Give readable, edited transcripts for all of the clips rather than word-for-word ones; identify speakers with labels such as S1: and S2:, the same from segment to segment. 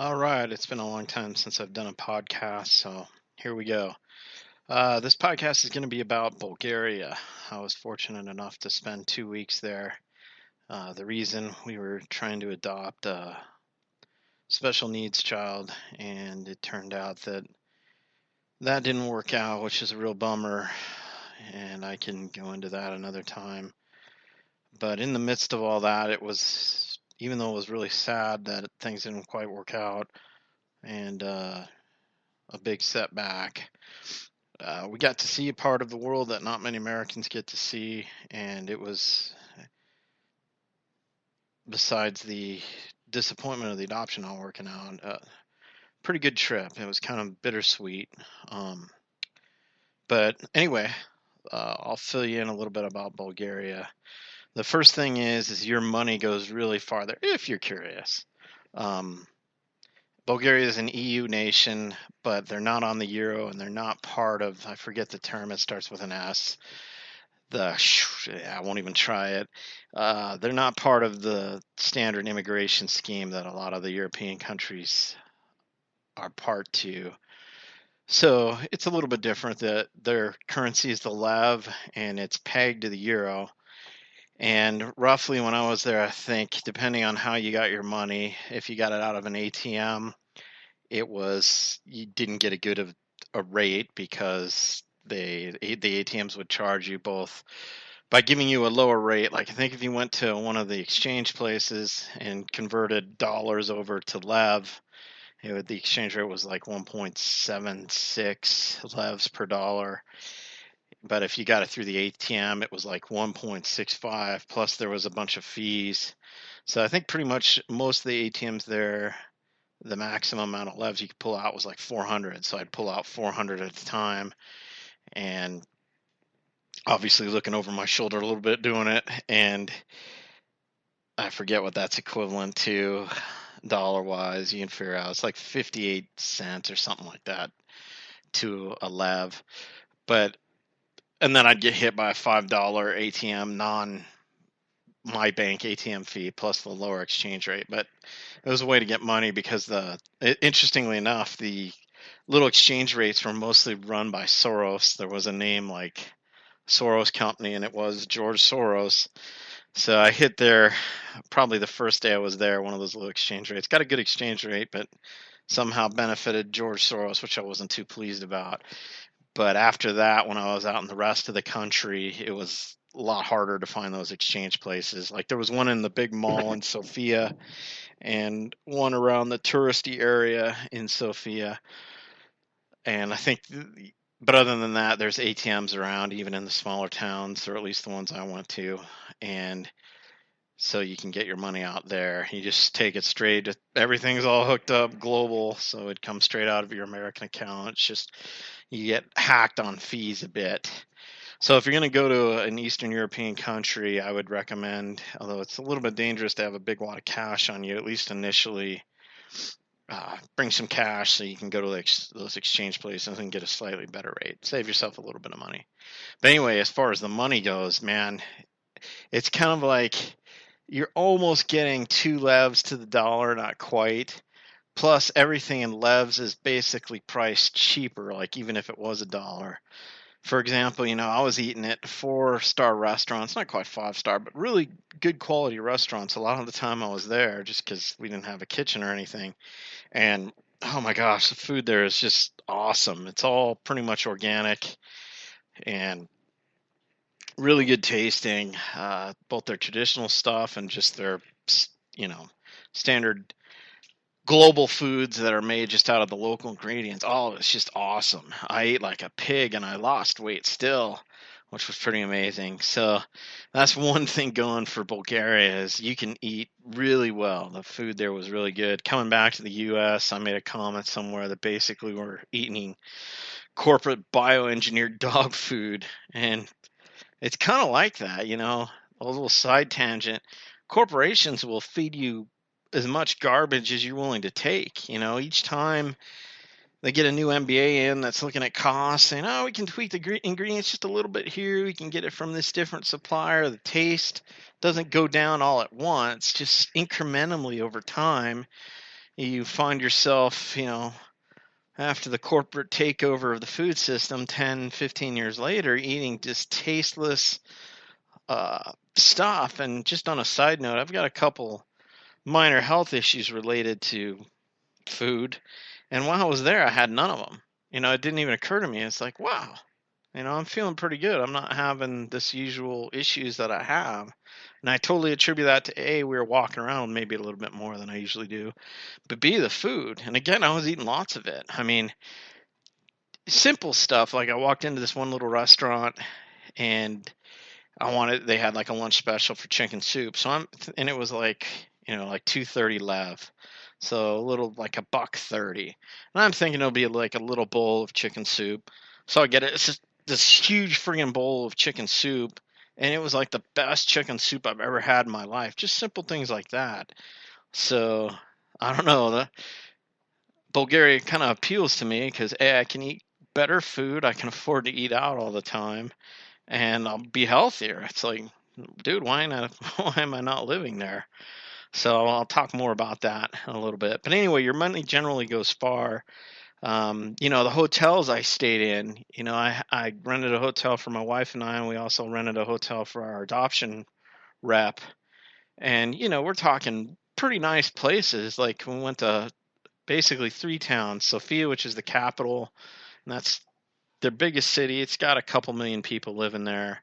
S1: All right, it's been a long time since I've done a podcast, so here we go. This podcast is going to be about Bulgaria. I was fortunate enough to spend 2 weeks there. The reason we were trying to adopt a special needs child, and it turned out that that didn't work out, which is a real bummer, and I can go into that another time. But in the midst of all that, even though it was really sad that things didn't quite work out, and a big setback. We got to see a part of the world that not many Americans get to see, and it was, besides the disappointment of the adoption not working out, a pretty good trip. It was kind of bittersweet. Um, but anyway, I'll fill you in a little bit about Bulgaria. The first thing is your money goes really farther if you're curious. Um, Bulgaria is an EU nation, but they're not on the euro and they're not part of, I forget the term, it starts with an S. I won't even try it. They're not part of the standard immigration scheme that a lot of the European countries are part to. So it's a little bit different. That their currency is the lev, and it's pegged to the euro. And roughly, when I was there, I think depending on how you got your money, if you got it out of an ATM, you didn't get a good of a rate because the ATMs would charge you both by giving you a lower rate. Like I think if you went to one of the exchange places and converted dollars over to lev, the exchange rate was like 1.76 levs per dollar. But if you got it through the ATM, it was like 1.65, plus there was a bunch of fees. So I think pretty much most of the ATMs there, the maximum amount of levs you could pull out was like 400. So I'd pull out 400 at a time, and obviously looking over my shoulder a little bit doing it. And I forget what that's equivalent to dollar wise. You can figure out it's like 58 cents or something like that to a lev. And then I'd get hit by a $5 ATM my bank ATM fee plus the lower exchange rate. But it was a way to get money because interestingly enough, the little exchange rates were mostly run by Soros. There was a name like Soros Company, and it was George Soros. So I hit there probably the first day I was there, one of those little exchange rates. Got a good exchange rate, but somehow benefited George Soros, which I wasn't too pleased about. But after that, when I was out in the rest of the country, it was a lot harder to find those exchange places. Like there was one in the big mall in Sofia and one around the touristy area in Sofia. And I think, but other than that, there's ATMs around, even in the smaller towns, or at least the ones I went to. And so you can get your money out there. You just take it straight. Everything's all hooked up global, so it comes straight out of your American account. It's just you get hacked on fees a bit. So if you're going to go to an Eastern European country, I would recommend, although it's a little bit dangerous to have a big wad of cash on you, at least initially, bring some cash so you can go to those exchange places and get a slightly better rate. Save yourself a little bit of money. But anyway, as far as the money goes, man, it's kind of like you're almost getting 2 levs to the dollar, not quite. Plus, everything in levs is basically priced cheaper, like even if it was a dollar. For example, I was eating at 4-star restaurants, not quite 5-star, but really good quality restaurants a lot of the time I was there just because we didn't have a kitchen or anything. And oh my gosh, the food there is just awesome. It's all pretty much organic and really good tasting, both their traditional stuff and just their, standard global foods that are made just out of the local ingredients. Oh, it's just awesome. I ate like a pig and I lost weight still, which was pretty amazing. So that's one thing going for Bulgaria is you can eat really well. The food there was really good. Coming back to the U.S., I made a comment somewhere that basically we're eating corporate bioengineered dog food, and it's kind of like that, a little side tangent. Corporations will feed you as much garbage as you're willing to take. Each time they get a new MBA in that's looking at costs, saying, oh, we can tweak the ingredients just a little bit here. We can get it from this different supplier. The taste doesn't go down all at once, just incrementally over time. you find yourself, after the corporate takeover of the food system 10, 15 years later, eating just tasteless stuff. And just on a side note, I've got a couple minor health issues related to food. And while I was there, I had none of them. It didn't even occur to me. It's like, wow, I'm feeling pretty good. I'm not having this usual issues that I have. And I totally attribute that to A, we were walking around maybe a little bit more than I usually do, but B, the food. And again, I was eating lots of it. I mean, simple stuff. Like I walked into this one little restaurant and they had like a lunch special for chicken soup. And it was like, like 230 lev. So a little like a $1.30. And I'm thinking it'll be like a little bowl of chicken soup. So I get it. It's just this huge friggin' bowl of chicken soup. And it was like the best chicken soup I've ever had in my life. Just simple things like that. So I don't know. Bulgaria kind of appeals to me because A, I can eat better food. I can afford to eat out all the time and I'll be healthier. It's like, dude, why not? Why am I not living there? So I'll talk more about that in a little bit. But anyway, your money generally goes far. The hotels I stayed in, I rented a hotel for my wife and we also rented a hotel for our adoption rep. And, we're talking pretty nice places. Like we went to basically 3 towns, Sofia, which is the capital, and that's their biggest city. It's got a couple million people living there.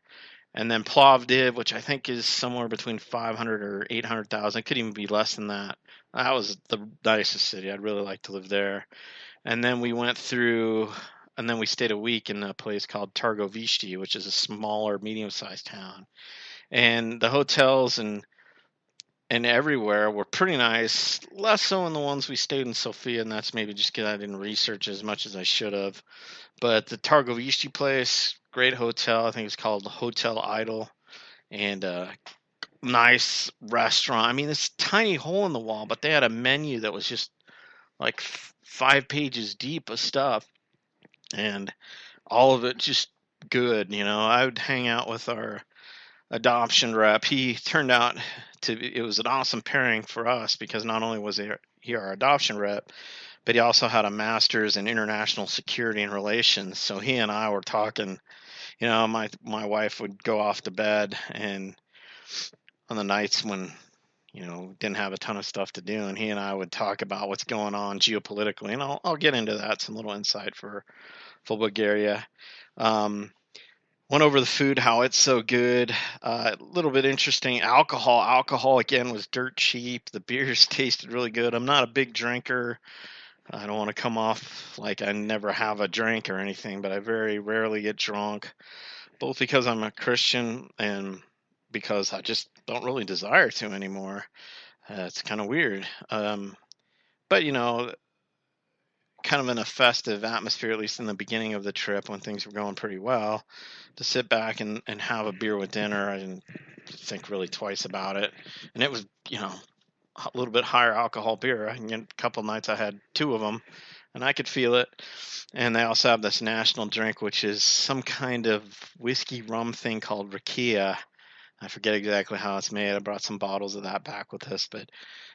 S1: And then Plovdiv, which I think is somewhere between 500 or 800,000. It could even be less than that. That was the nicest city. I'd really like to live there. And then we stayed a week in a place called Targovishte, which is a smaller, medium-sized town. And the hotels and everywhere were pretty nice. Less so in the ones we stayed in Sofia, and that's maybe just because I didn't research as much as I should have. But the Targovishte place, great hotel. I think it's called Hotel Idol, and a nice restaurant. I mean, this tiny hole in the wall, but they had a menu that was just like 5 pages deep of stuff, and all of it just good. I would hang out with our adoption rep. He turned out it was an awesome pairing for us because not only was he our adoption rep, but he also had a master's in international security and relations. So he and I were talking. My wife would go off to bed, and on the nights when didn't have a ton of stuff to do, and he and I would talk about what's going on geopolitically, and I'll get into that, some little insight for Bulgaria. Went over the food, how it's so good. A little bit interesting. Alcohol again was dirt cheap. The beers tasted really good. I'm not a big drinker. I don't want to come off like I never have a drink or anything, but I very rarely get drunk, both because I'm a Christian and because I just don't really desire to anymore. It's kind of weird. But, kind of in a festive atmosphere, at least in the beginning of the trip when things were going pretty well, to sit back and have a beer with dinner. I didn't think really twice about it. And it was, a little bit higher alcohol beer. A couple nights I had 2 of them and I could feel it. And they also have this national drink, which is some kind of whiskey rum thing called rakia. I forget exactly how it's made. I brought some bottles of that back with us, but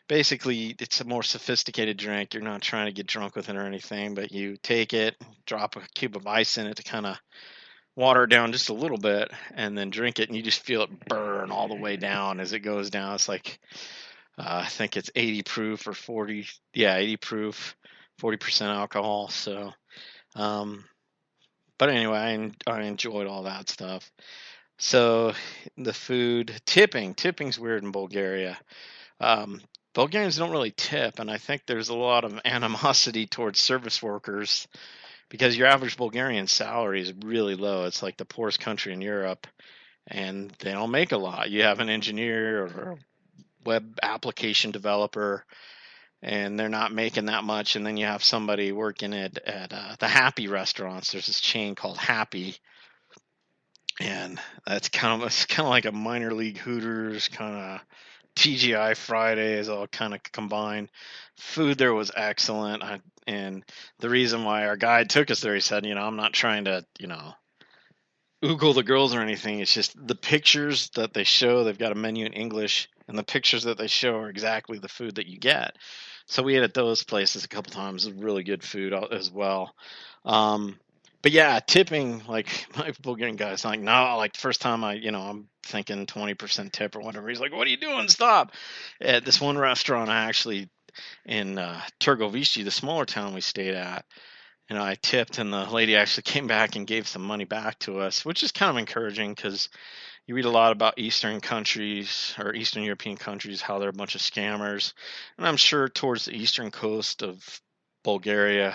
S1: basically it's a more sophisticated drink. You're not trying to get drunk with it or anything, but you take it, drop a cube of ice in it to kind of water it down just a little bit, and then drink it, and you just feel it burn all the way down as it goes down. It's like, I think it's 80 proof or 40, 80 proof, 40% alcohol. So, but anyway, I enjoyed all that stuff. So the food, tipping's weird in Bulgaria. Bulgarians don't really tip, and I think there's a lot of animosity towards service workers because your average Bulgarian salary is really low. It's like the poorest country in Europe, and they don't make a lot. You have an engineer or a web application developer, and they're not making that much. And then you have somebody working at the Happy restaurants. There's this chain called Happy, and it's kind of like a minor league Hooters, kind of TGI Fridays, all kind of combined. Food there was excellent. And the reason why our guide took us there, he said, I'm not trying to, oogle the girls or anything. It's just the pictures that they show. They've got a menu in English, and the pictures that they show are exactly the food that you get. So we ate at those places a couple times. Really good food as well. Um, but yeah, tipping, like my Bulgarian guy's like, no, like the first time I'm thinking 20% tip or whatever. He's like, what are you doing? Stop. At this one restaurant, I actually in Turgovici, the smaller town we stayed at, I tipped, and the lady actually came back and gave some money back to us, which is kind of encouraging because you read a lot about Eastern countries or Eastern European countries, how they're a bunch of scammers. And I'm sure towards the eastern coast of Bulgaria,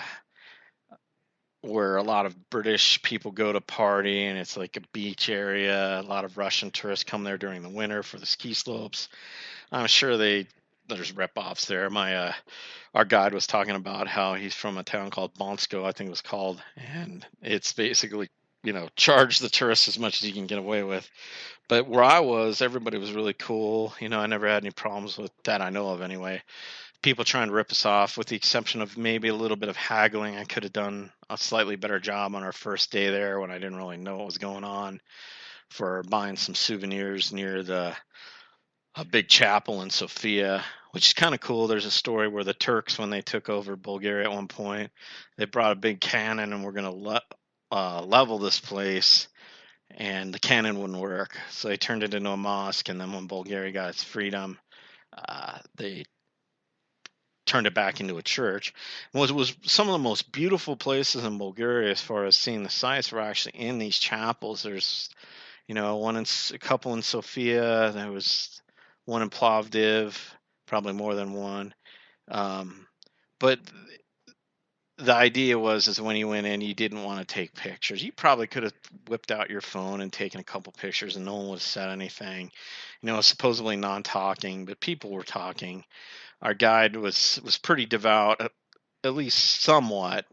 S1: where a lot of British people go to party, and it's like a beach area. A lot of Russian tourists come there during the winter for the ski slopes. I'm sure there's rip-offs there. Our guide was talking about how he's from a town called Bonsko, I think it was called, and it's basically charge the tourists as much as you can get away with. But where I was, everybody was really cool. I never had any problems with that, I know of anyway. People trying to rip us off, with the exception of maybe a little bit of haggling. I could have done a slightly better job on our first day there when I didn't really know what was going on, for buying some souvenirs near the a big chapel in Sofia, which is kind of cool. There's a story where the Turks, when they took over Bulgaria at one point, they brought a big cannon and were going to level this place, and the cannon wouldn't work. So they turned it into a mosque, and then when Bulgaria got its freedom, they turned it back into a church. It was some of the most beautiful places in Bulgaria as far as seeing the sights were actually in these chapels. There's a couple in Sofia. There was one in Plovdiv, probably more than one. But the idea is when you went in, you didn't want to take pictures. You probably could have whipped out your phone and taken a couple pictures, and no one would have said anything. Supposedly non-talking, but people were talking. Our guide was pretty devout, at least somewhat.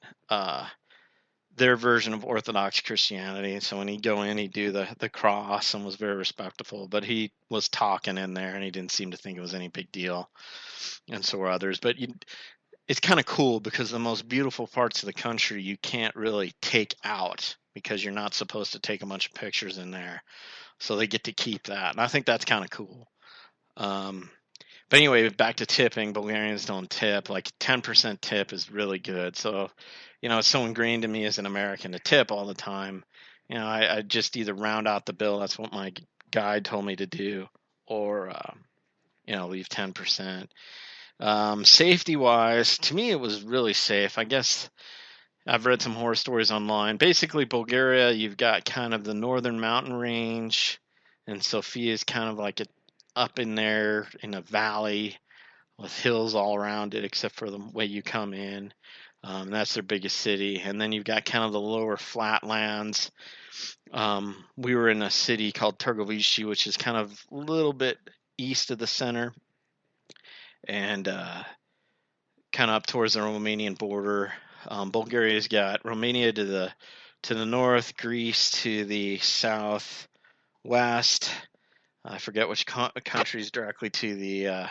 S1: Their version of Orthodox Christianity. So when he'd go in, he'd do the cross and was very respectful. But he was talking in there, and he didn't seem to think it was any big deal. And so were others. But it's kind of cool because the most beautiful parts of the country you can't really take out because you're not supposed to take a bunch of pictures in there. So they get to keep that. And I think that's kind of cool. But anyway, back to tipping. Bulgarians don't tip. Like 10% tip is really good. So, it's so ingrained in me as an American to tip all the time. I just either round out the bill. That's what my guide told me to do, or leave 10%. Safety wise, to me, it was really safe. I guess I've read some horror stories online. Basically, Bulgaria, you've got kind of the northern mountain range, and Sofia is kind of like up in there in a valley with hills all around it, except for the way you come in. That's their biggest city. And then you've got kind of the lower flatlands. We were in a city called Turgovici, which is kind of a little bit east of the center, and kind of up towards the Romanian border. Bulgaria's got Romania to the north, Greece to the southwest. I forget which countries directly to the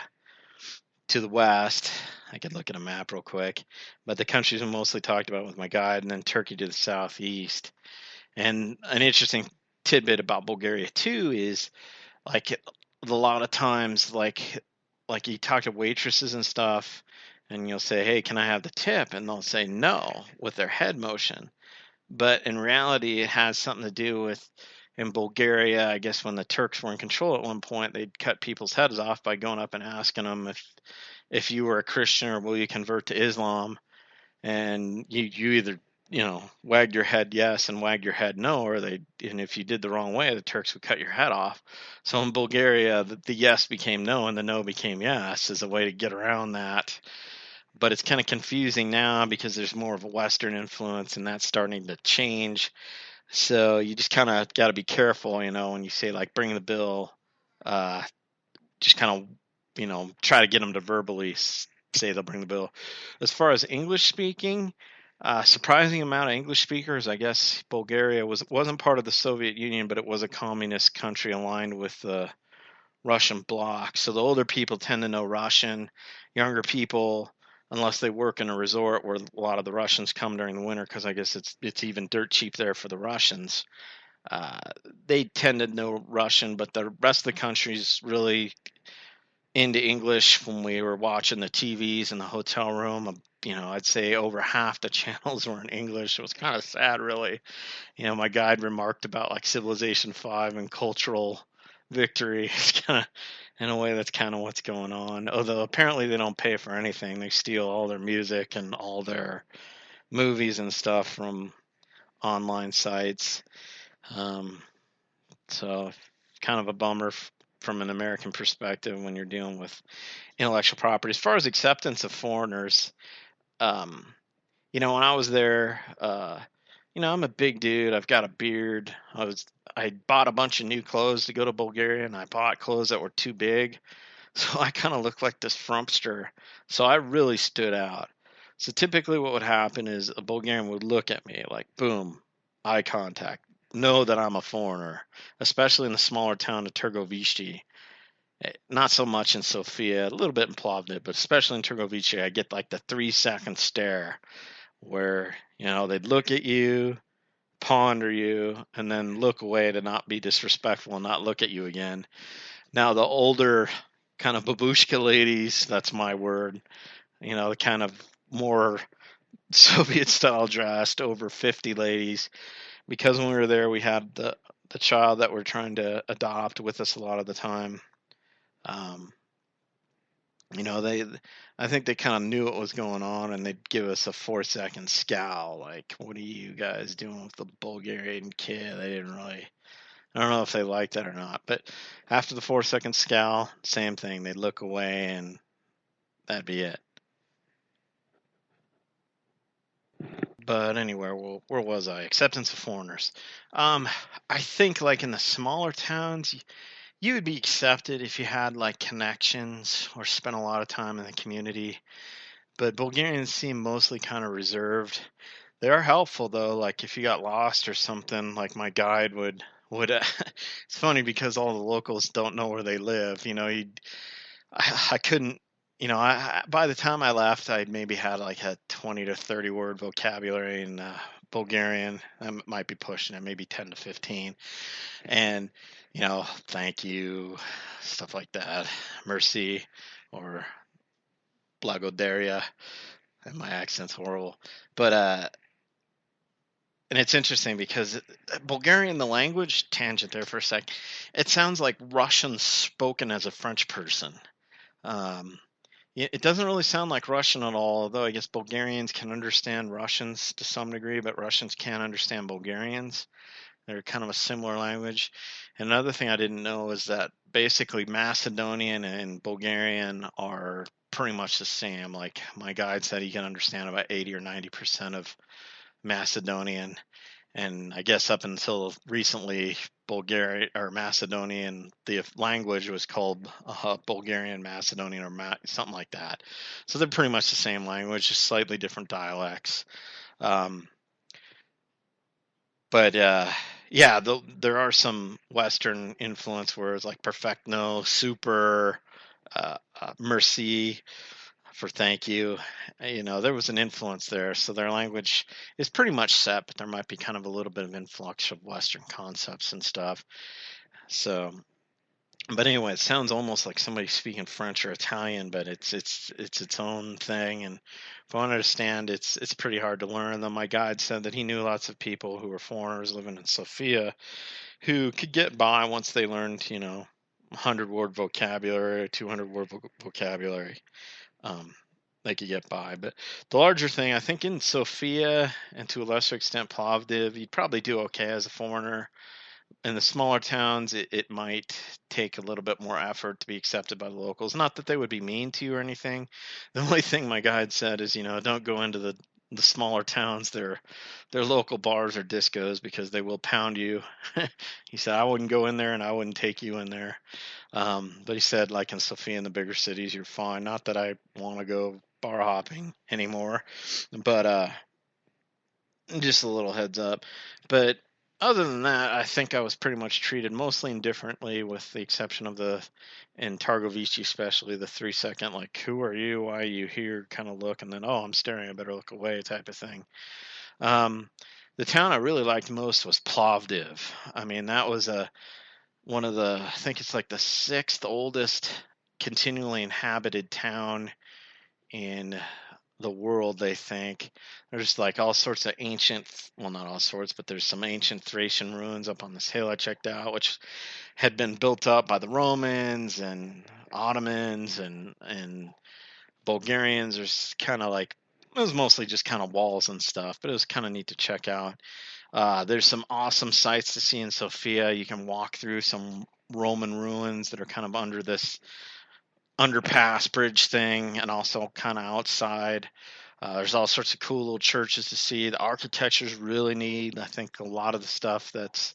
S1: west. I could look at a map real quick, but the countries we mostly talked about with my guide, and then Turkey to the southeast. And an interesting tidbit about Bulgaria too is, like, a lot of times, like you talk to waitresses and stuff, and you'll say, "Hey, can I have the tip?" And they'll say no with their head motion. But in reality, it has something to do with, in Bulgaria, I guess when the Turks were in control at one point, they'd cut people's heads off by going up and asking them if you were a Christian or will you convert to Islam, and you either wagged your head yes and wagged your head no, and if you did the wrong way, the Turks would cut your head off. So in Bulgaria, the yes became no and the no became yes as a way to get around that. But it's kind of confusing now because there's more of a Western influence, and that's starting to change. So you just kind of got to be careful, when you say, like, bring the bill, just kind of, try to get them to verbally say they'll bring the bill. As far as English speaking, surprising amount of English speakers. I guess Bulgaria wasn't part of the Soviet Union, but it was a communist country aligned with the Russian bloc. So the older people tend to know Russian. Younger people, unless they work in a resort where a lot of the Russians come during the winter, because I guess it's even dirt cheap there for the Russians. uh, they tend to know Russian, but the rest of the country's really into English. When we were watching the TVs in the hotel room, I'd say over half the channels were in English. It was kind of sad, really. My guide remarked about like Civilization 5 and cultural victory. It's kind of, in a way, that's kind of what's going on. Although apparently they don't pay for anything. They steal all their music and all their movies and stuff from online sites. Um, so kind of a bummer from an American perspective when you're dealing with intellectual property. As far as acceptance of foreigners, um, when I was there, I'm a big dude. I've got a beard. I bought a bunch of new clothes to go to Bulgaria, and I bought clothes that were too big, so I kind of looked like this frumpster. So I really stood out. So typically, what would happen is a Bulgarian would look at me like, boom, eye contact, know that I'm a foreigner, especially in the smaller town of Turgovishti. Not so much in Sofia, a little bit in Plovdiv, but especially in Turgovishti, I get like the 3-second stare where they'd look at you, ponder you, and then look away to not be disrespectful and not look at you again. Now the older kind of babushka ladies, that's my word, the kind of more Soviet style dressed over 50 ladies, because when we were there we had the child that we're trying to adopt with us a lot of the time. um, they, I think they kind of knew what was going on, and they'd give us a 4-second scowl, like, "What are you guys doing with the Bulgarian kid?" They didn't really. I don't know if they liked that or not, but after the 4-second scowl, same thing. They'd look away, and that'd be it. But anyway, where was I? Acceptance of foreigners. Um, I think like in the smaller towns, you would be accepted if you had like connections or spent a lot of time in the community. But Bulgarians seem mostly kind of reserved. They are helpful though, like if you got lost or something, like my guide would it's funny because all the locals don't know where they live. I couldn't, by the time I left, I maybe had like a 20 to 30 word vocabulary in Bulgarian. I might be pushing it, maybe 10 to 15. And, thank you, stuff like that, mercy, or blagodaria. And my accent's horrible. But and it's interesting because Bulgarian, the language, tangent there for a sec, it sounds like Russian spoken as a French person. Um, it doesn't really sound like Russian at all, although I guess Bulgarians can understand Russians to some degree, but Russians can't understand Bulgarians. They're kind of a similar language. And another thing I didn't know is that basically Macedonian and Bulgarian are pretty much the same. Like my guide said, he can understand about 80 or 90% of Macedonian, and I guess up until recently, Bulgaria or Macedonian, the language was called Bulgarian Macedonian or something like that. So they're pretty much the same language, just slightly different dialects. Um, but yeah, there are some Western influence words like perfecto, super, merci for thank you. There was an influence there, so their language is pretty much set, but there might be kind of a little bit of influx of Western concepts and stuff. So, but anyway, it sounds almost like somebody speaking French or Italian, but it's its own thing. And from what I understand, it's pretty hard to learn. Though my guide said that he knew lots of people who were foreigners living in Sofia who could get by once they learned, 100-word vocabulary, 200-word vocabulary. Um, they could get by. But the larger thing, I think in Sofia and to a lesser extent Plovdiv, you'd probably do okay as a foreigner. In the smaller towns, it might take a little bit more effort to be accepted by the locals. Not that they would be mean to you or anything. The only thing my guide said is, don't go into the smaller towns, their local bars or discos, because they will pound you. He said I wouldn't go in there and I wouldn't take you in there. But he said, like in Sofia and the bigger cities, you're fine. Not that I want to go bar hopping anymore, but just a little heads up. But other than that, I think I was pretty much treated mostly indifferently, with the exception of in Targovici especially, the 3-second, like, who are you? Why are you here? Kind of look, and then, oh, I'm staring, I better look away type of thing. Um, The town I really liked most was Plovdiv. I mean, that was one of the, I think it's like the sixth oldest continually inhabited town in the world, they think. There's like all sorts of ancient, well, not all sorts, but there's some ancient Thracian ruins up on this hill I checked out, which had been built up by the Romans and Ottomans and Bulgarians. There's kind of like, it was mostly just kind of walls and stuff, but it was kind of neat to check out. There's some awesome sights to see in Sofia. You can walk through some Roman ruins that are kind of under this underpass bridge thing, and also kind of outside. There's all sorts of cool little churches to see. The architecture is really neat. I think a lot of the stuff that's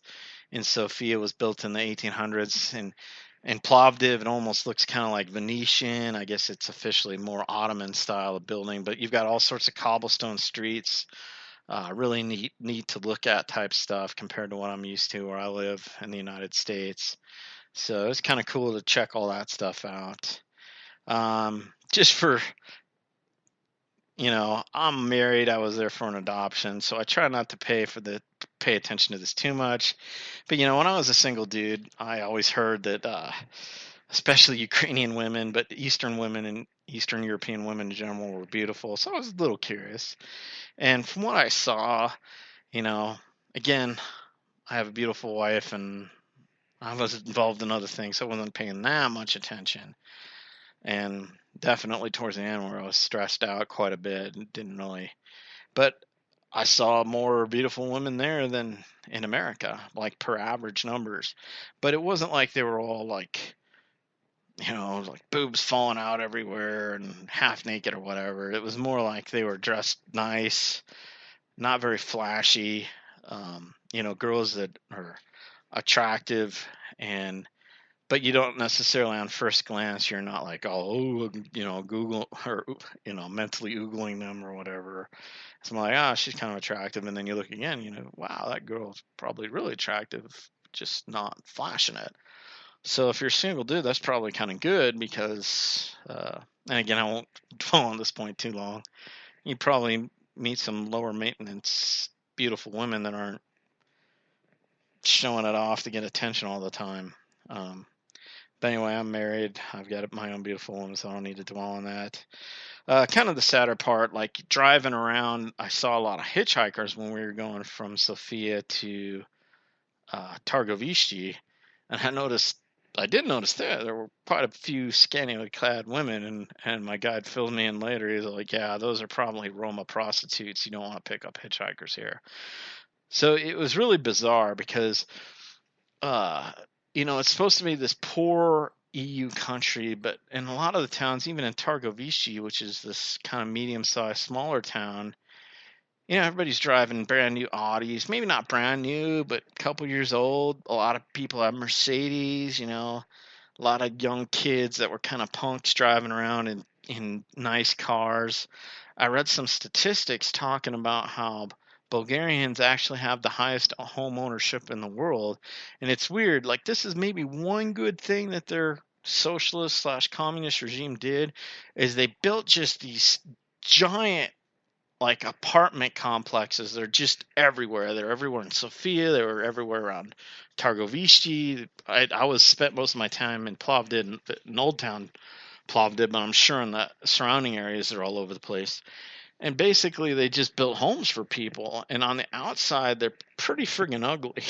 S1: in Sofia was built in the 1800s, and Plovdiv, it almost looks kind of like Venetian. I guess it's officially more Ottoman style of building, but you've got all sorts of cobblestone streets. Really neat to look at type stuff compared to what I'm used to where I live in the United States. So it's kind of cool to check all that stuff out. Just for, I'm married. I was there for an adoption, so I try not to pay attention to this too much. But when I was a single dude, I always heard that, especially Ukrainian women, but Eastern women and Eastern European women in general were beautiful. So I was a little curious. And from what I saw, again, I have a beautiful wife, and I was involved in other things, so I wasn't paying that much attention. And definitely towards the end where I was stressed out quite a bit and didn't really, but I saw more beautiful women there than in America, like per average numbers. But it wasn't like they were all like, like boobs falling out everywhere and half naked or whatever. It was more like they were dressed nice, not very flashy, girls that are attractive, but you don't necessarily on first glance, you're not like, Google or, mentally Googling them or whatever. So I'm like, she's kind of attractive. And then you look again, wow, that girl's probably really attractive, just not flashing it. So if you're a single dude, that's probably kind of good because, and again, I won't dwell on this point too long. You probably meet some lower maintenance, beautiful women that aren't showing it off to get attention all the time. But anyway, I'm married. I've got my own beautiful woman, so I don't need to dwell on that. Kind of the sadder part, like driving around, I saw a lot of hitchhikers when we were going from Sofia to Targovishti, and I did notice there were quite a few scantily clad women, and my guide filled me in later. He was like, yeah, those are probably Roma prostitutes. You don't want to pick up hitchhikers here. So it was really bizarre because, it's supposed to be this poor EU country, but in a lot of the towns, even in Targovishti, which is this kind of medium-sized, smaller town, everybody's driving brand new Audis, maybe not brand new, but a couple years old. A lot of people have Mercedes, a lot of young kids that were kind of punks driving around in nice cars. I read some statistics talking about how Bulgarians actually have the highest home ownership in the world. And it's weird. Like, this is maybe one good thing that their socialist/communist regime did is they built just these giant like apartment complexes. They're just everywhere. They're everywhere in Sofia. They were everywhere around Targovishti. I spent most of my time in Plovdiv, in Old Town Plovdiv, but I'm sure in the surrounding areas they're all over the place. And basically, they just built homes for people. And on the outside, they're pretty friggin' ugly.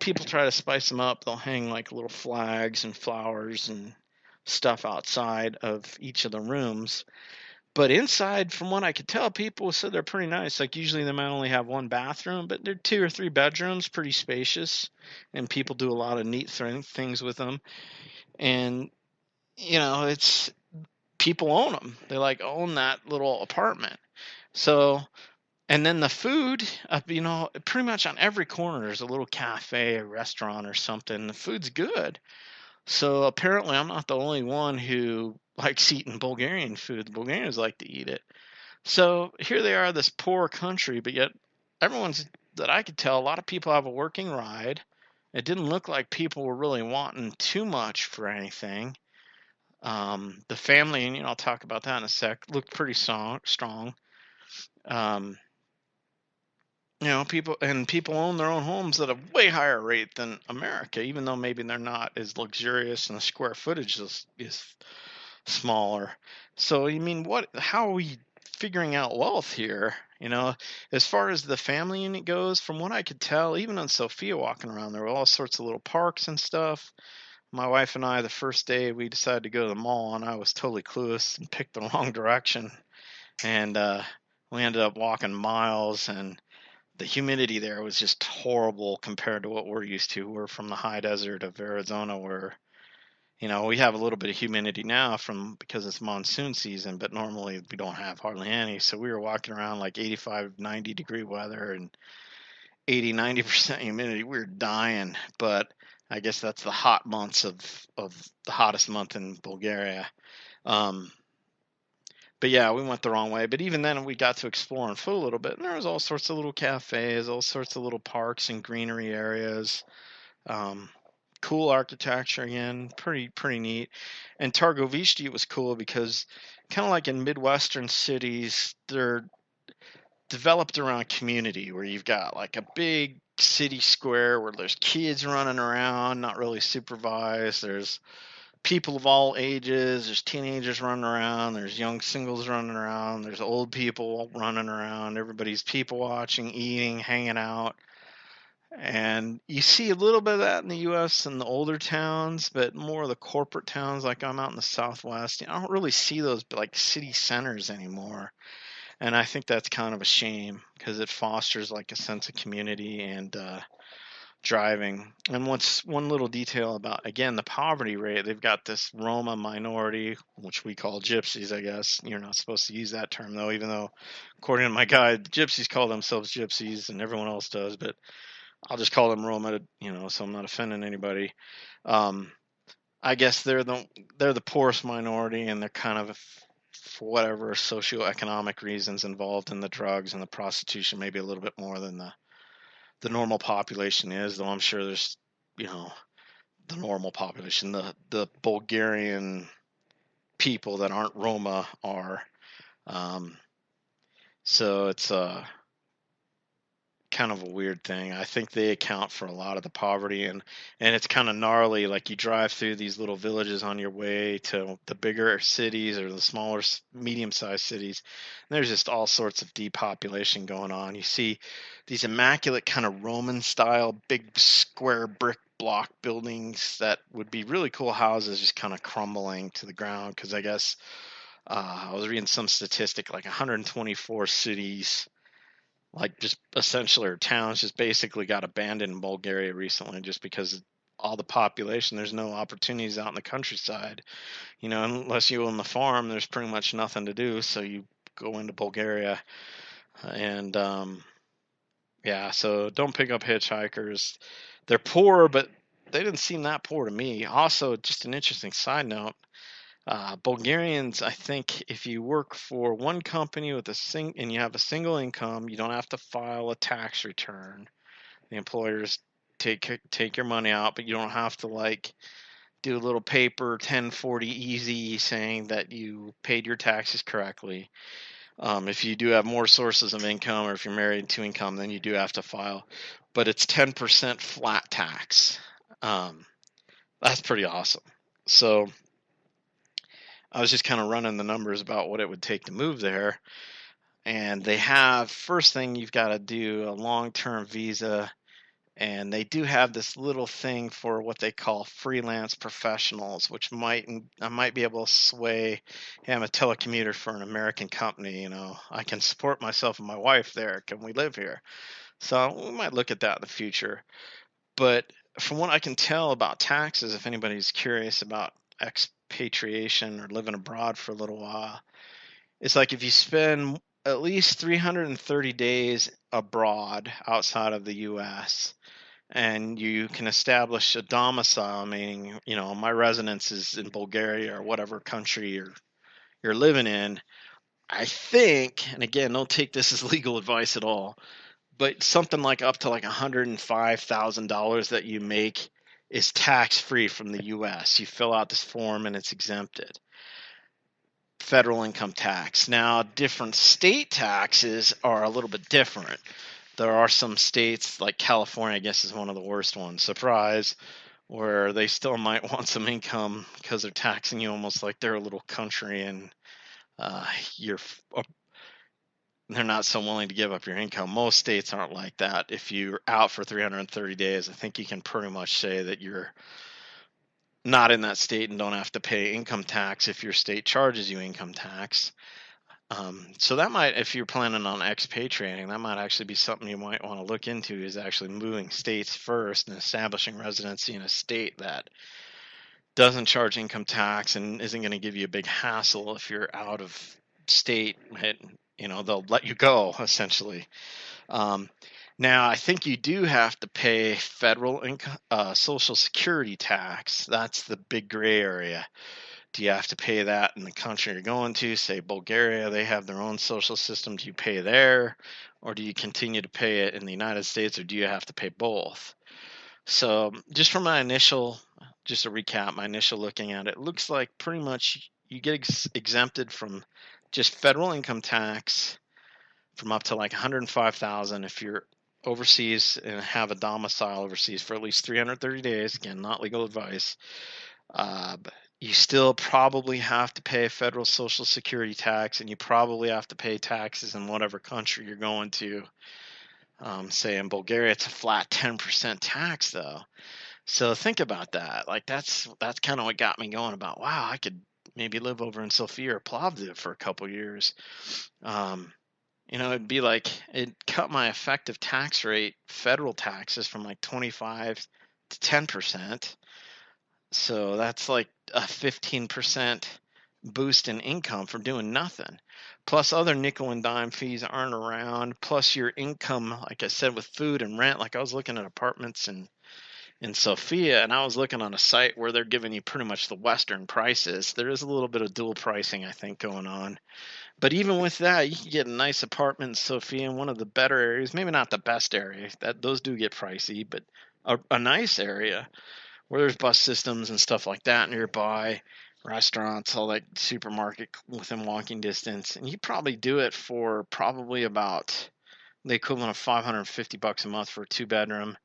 S1: People try to spice them up. They'll hang like little flags and flowers and stuff outside of each of the rooms. But inside, from what I could tell, people said they're pretty nice. Like usually they might only have one bathroom, but they're 2 or 3 bedrooms, pretty spacious. And people do a lot of neat things with them. And, it's people own them. They like own that little apartment. So, and then the food, pretty much on every corner there's a little cafe, a restaurant or something. The food's good. So apparently I'm not the only one who likes eating Bulgarian food. The Bulgarians like to eat it. So here they are, this poor country, but yet that I could tell, a lot of people have a working ride. It didn't look like people were really wanting too much for anything. The family, and I'll talk about that in a sec, looked pretty strong. people own their own homes at a way higher rate than America, even though maybe they're not as luxurious and the square footage is smaller. So, you mean, how are we figuring out wealth here? As far as the family unit goes, from what I could tell, even on Sophia walking around, there were all sorts of little parks and stuff. My wife and I, the first day we decided to go to the mall, and I was totally clueless and picked the wrong direction. And we ended up walking miles, and the humidity there was just horrible compared to what we're used to. We're from the high desert of Arizona, where we have a little bit of humidity now because it's monsoon season, but normally we don't have hardly any. So we were walking around like 85, 90 degree weather and 80, 90% humidity. We were dying, but I guess that's the hot months of the hottest month in Bulgaria. Um, but yeah, we went the wrong way. But even then, we got to explore and foot a little bit. And there was all sorts of little cafes, all sorts of little parks and greenery areas. Um, cool architecture again, pretty neat. And Targovishte was cool because kind of like in Midwestern cities, they're developed around community where you've got like a big city square where there's kids running around, not really supervised. There's people of all ages. There's teenagers running around. There's young singles running around. There's old people running around. Everybody's people watching, eating, hanging out. And you see a little bit of that in the U.S. in the older towns, but more of the corporate towns, like I'm out in the Southwest, I don't really see those like city centers anymore. And I think that's kind of a shame because it fosters like a sense of community and driving. And what's one little detail about, again, the poverty rate, they've got this Roma minority, which we call gypsies, I guess. You're not supposed to use that term, though, even though, according to my guide, the gypsies call themselves gypsies and everyone else does. But I'll just call them Roma, so I'm not offending anybody. Um, I guess they're the poorest minority, and they're kind of, for whatever socioeconomic reasons, involved in the drugs and the prostitution, maybe a little bit more than the normal population is. Though I'm sure there's, you know, the normal population, the Bulgarian people that aren't Roma are. Um, so it's kind of a weird thing. I think they account for a lot of the poverty, and it's kind of gnarly. Like you drive through these little villages on your way to the bigger cities or the smaller, medium-sized cities. And there's just all sorts of depopulation going on. You see these immaculate kind of Roman-style big square brick block buildings that would be really cool houses just kind of crumbling to the ground because I guess I was reading some statistic like 124 cities, like just essentially, or towns, just basically got abandoned in Bulgaria recently just because all the population, there's no opportunities out in the countryside. Unless you own the farm, there's pretty much nothing to do. So you go into Bulgaria and yeah, so don't pick up hitchhikers. They're poor, but they didn't seem that poor to me. Also, just an interesting side note, Bulgarians, I think if you work for one company with and you have a single income, you don't have to file a tax return. The employers take your money out, but you don't have to like do a little paper 1040 easy saying that you paid your taxes correctly. If you do have more sources of income, or if you're married to income, then you do have to file, but it's 10% flat tax. Um, that's pretty awesome. So I was just kind of running the numbers about what it would take to move there. And they have, first thing, you've got to do a long-term visa. And they do have this little thing for what they call freelance professionals, which I might be able to sway. Hey, I'm a telecommuter for an American company. I can support myself and my wife there. Can we live here? So we might look at that in the future. But from what I can tell about taxes, if anybody's curious about expatriation or living abroad for a little while, it's like if you spend at least 330 days abroad outside of the U.S., and you can establish a domicile, meaning, my residence is in Bulgaria or whatever country you're living in. I think, and again, don't take this as legal advice at all, but something like up to like $105,000 that you make is tax free from the U.S. You fill out this form and it's exempted. Federal income tax. Now, different state taxes are a little bit different. There are some states like California, I guess, is one of the worst ones. Surprise, where they still might want some income because they're taxing you almost like they're a little country, and uh, you're they're not so willing to give up your income. Most states aren't like that. If you're out for 330 days, I think you can pretty much say that you're not in that state and don't have to pay income tax if your state charges you income tax. So that might, if you're planning on expatriating, that might actually be something you might want to look into, is actually moving states first and establishing residency in a state that doesn't charge income tax and isn't going to give you a big hassle if you're out of state. They'll let you go essentially. Um, Now, I think you do have to pay federal income, Social Security tax. That's the big gray area. Do you have to pay that in the country you're going to? Say Bulgaria, they have their own social system. Do you pay there, or do you continue to pay it in the United States, or do you have to pay both? So, just from just a recap, my initial looking at it, it looks like pretty much you get exempted from just federal income tax from up to like 105,000 if you're overseas and have a domicile overseas for at least 330 days. Again, not legal advice. But you still probably have to pay federal Social Security tax, and you probably have to pay taxes in whatever country you're going to. Say in Bulgaria, it's a flat 10% tax, though. So think about that. Like that's kind of what got me going about, wow, I could maybe live over in Sofia or Plovdiv for a couple years. It'd be like it cut my effective tax rate, federal taxes, from like 25 to 10%. So that's like a 15% boost in income for doing nothing. Plus other nickel and dime fees aren't around. Plus your income, like I said, with food and rent. Like I was looking at apartments in Sofia, and I was looking on a site where they're giving you pretty much the Western prices. There is a little bit of dual pricing, I think, going on. But even with that, you can get a nice apartment in Sofia in one of the better areas. Maybe not the best area. Those do get pricey, but a nice area where there's bus systems and stuff like that nearby, restaurants, all that, supermarket within walking distance. And you probably do it for probably about the equivalent of $550 a month for a 2-bedroom.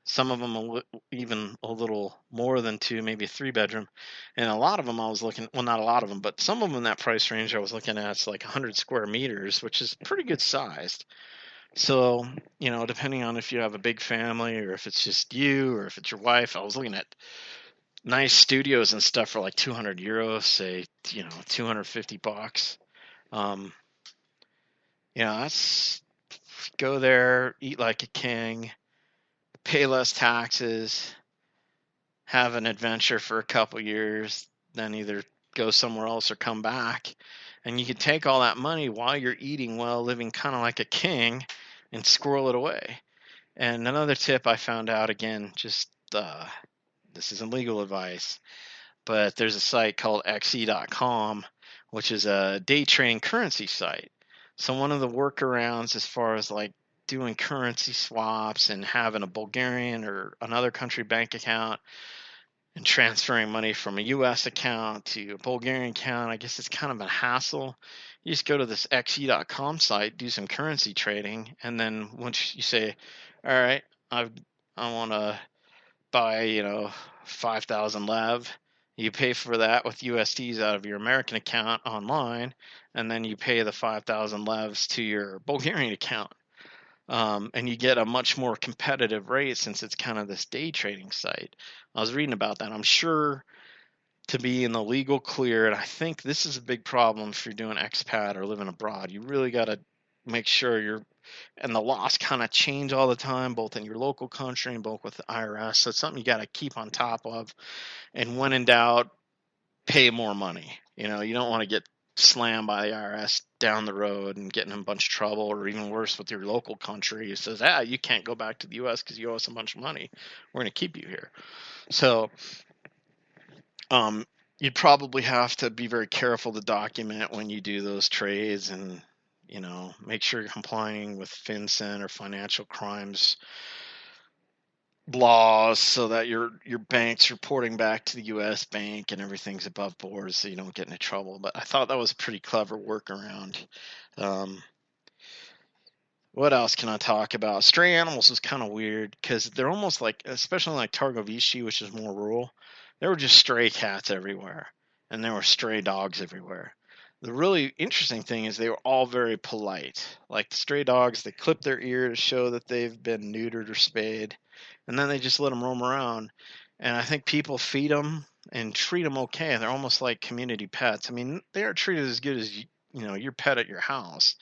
S1: Some of them even a little more than two, maybe a 3-bedroom. And a lot of them I was looking, well, not a lot of them, but some of them in that price range I was looking at, it's like 100 square meters, which is pretty good sized. So, depending on if you have a big family or if it's just you or if it's your wife, I was looking at nice studios and stuff for like 200 euros, say, $250. Um, that's go there, eat like a king, pay less taxes, have an adventure for a couple years, then either go somewhere else or come back. And you can take all that money while you're eating well, living kind of like a king, and squirrel it away. And another tip I found out, again, just this isn't legal advice, but there's a site called xe.com, which is a day trading currency site. So one of the workarounds as far as like doing currency swaps and having a Bulgarian or another country bank account and transferring money from a US account to a Bulgarian account, I guess it's kind of a hassle. You just go to this xe.com site, do some currency trading, and then once you say, all right, I want to buy, 5,000 lev, you pay for that with USDs out of your American account online, and then you pay the 5,000 levs to your Bulgarian account. And you get a much more competitive rate since it's kind of this day trading site. I was reading about that. I'm sure to be in the legal clear, and I think this is a big problem if you're doing expat or living abroad. You really got to make sure and the laws kind of change all the time, both in your local country and both with the IRS. So it's something you got to keep on top of. And when in doubt, pay more money. You don't want to get slammed by the IRS down the road and getting in a bunch of trouble, or even worse with your local country. It says, you can't go back to the U.S. because you owe us a bunch of money. We're going to keep you here. So you'd probably have to be very careful to document when you do those trades and, make sure you're complying with FinCEN or financial crimes laws so that your bank's reporting back to the U.S. bank and everything's above board so you don't get into trouble. But I thought that was a pretty clever workaround. What else can I talk about? Stray animals was kind of weird because they're almost like, especially like Targovici, which is more rural, there were just stray cats everywhere, and there were stray dogs everywhere. The really interesting thing is they were all very polite. Like the stray dogs, they clip their ear to show that they've been neutered or spayed, and then they just let them roam around. And I think people feed them and treat them okay. They're almost like community pets. I mean, they are treated as good as your pet at your house.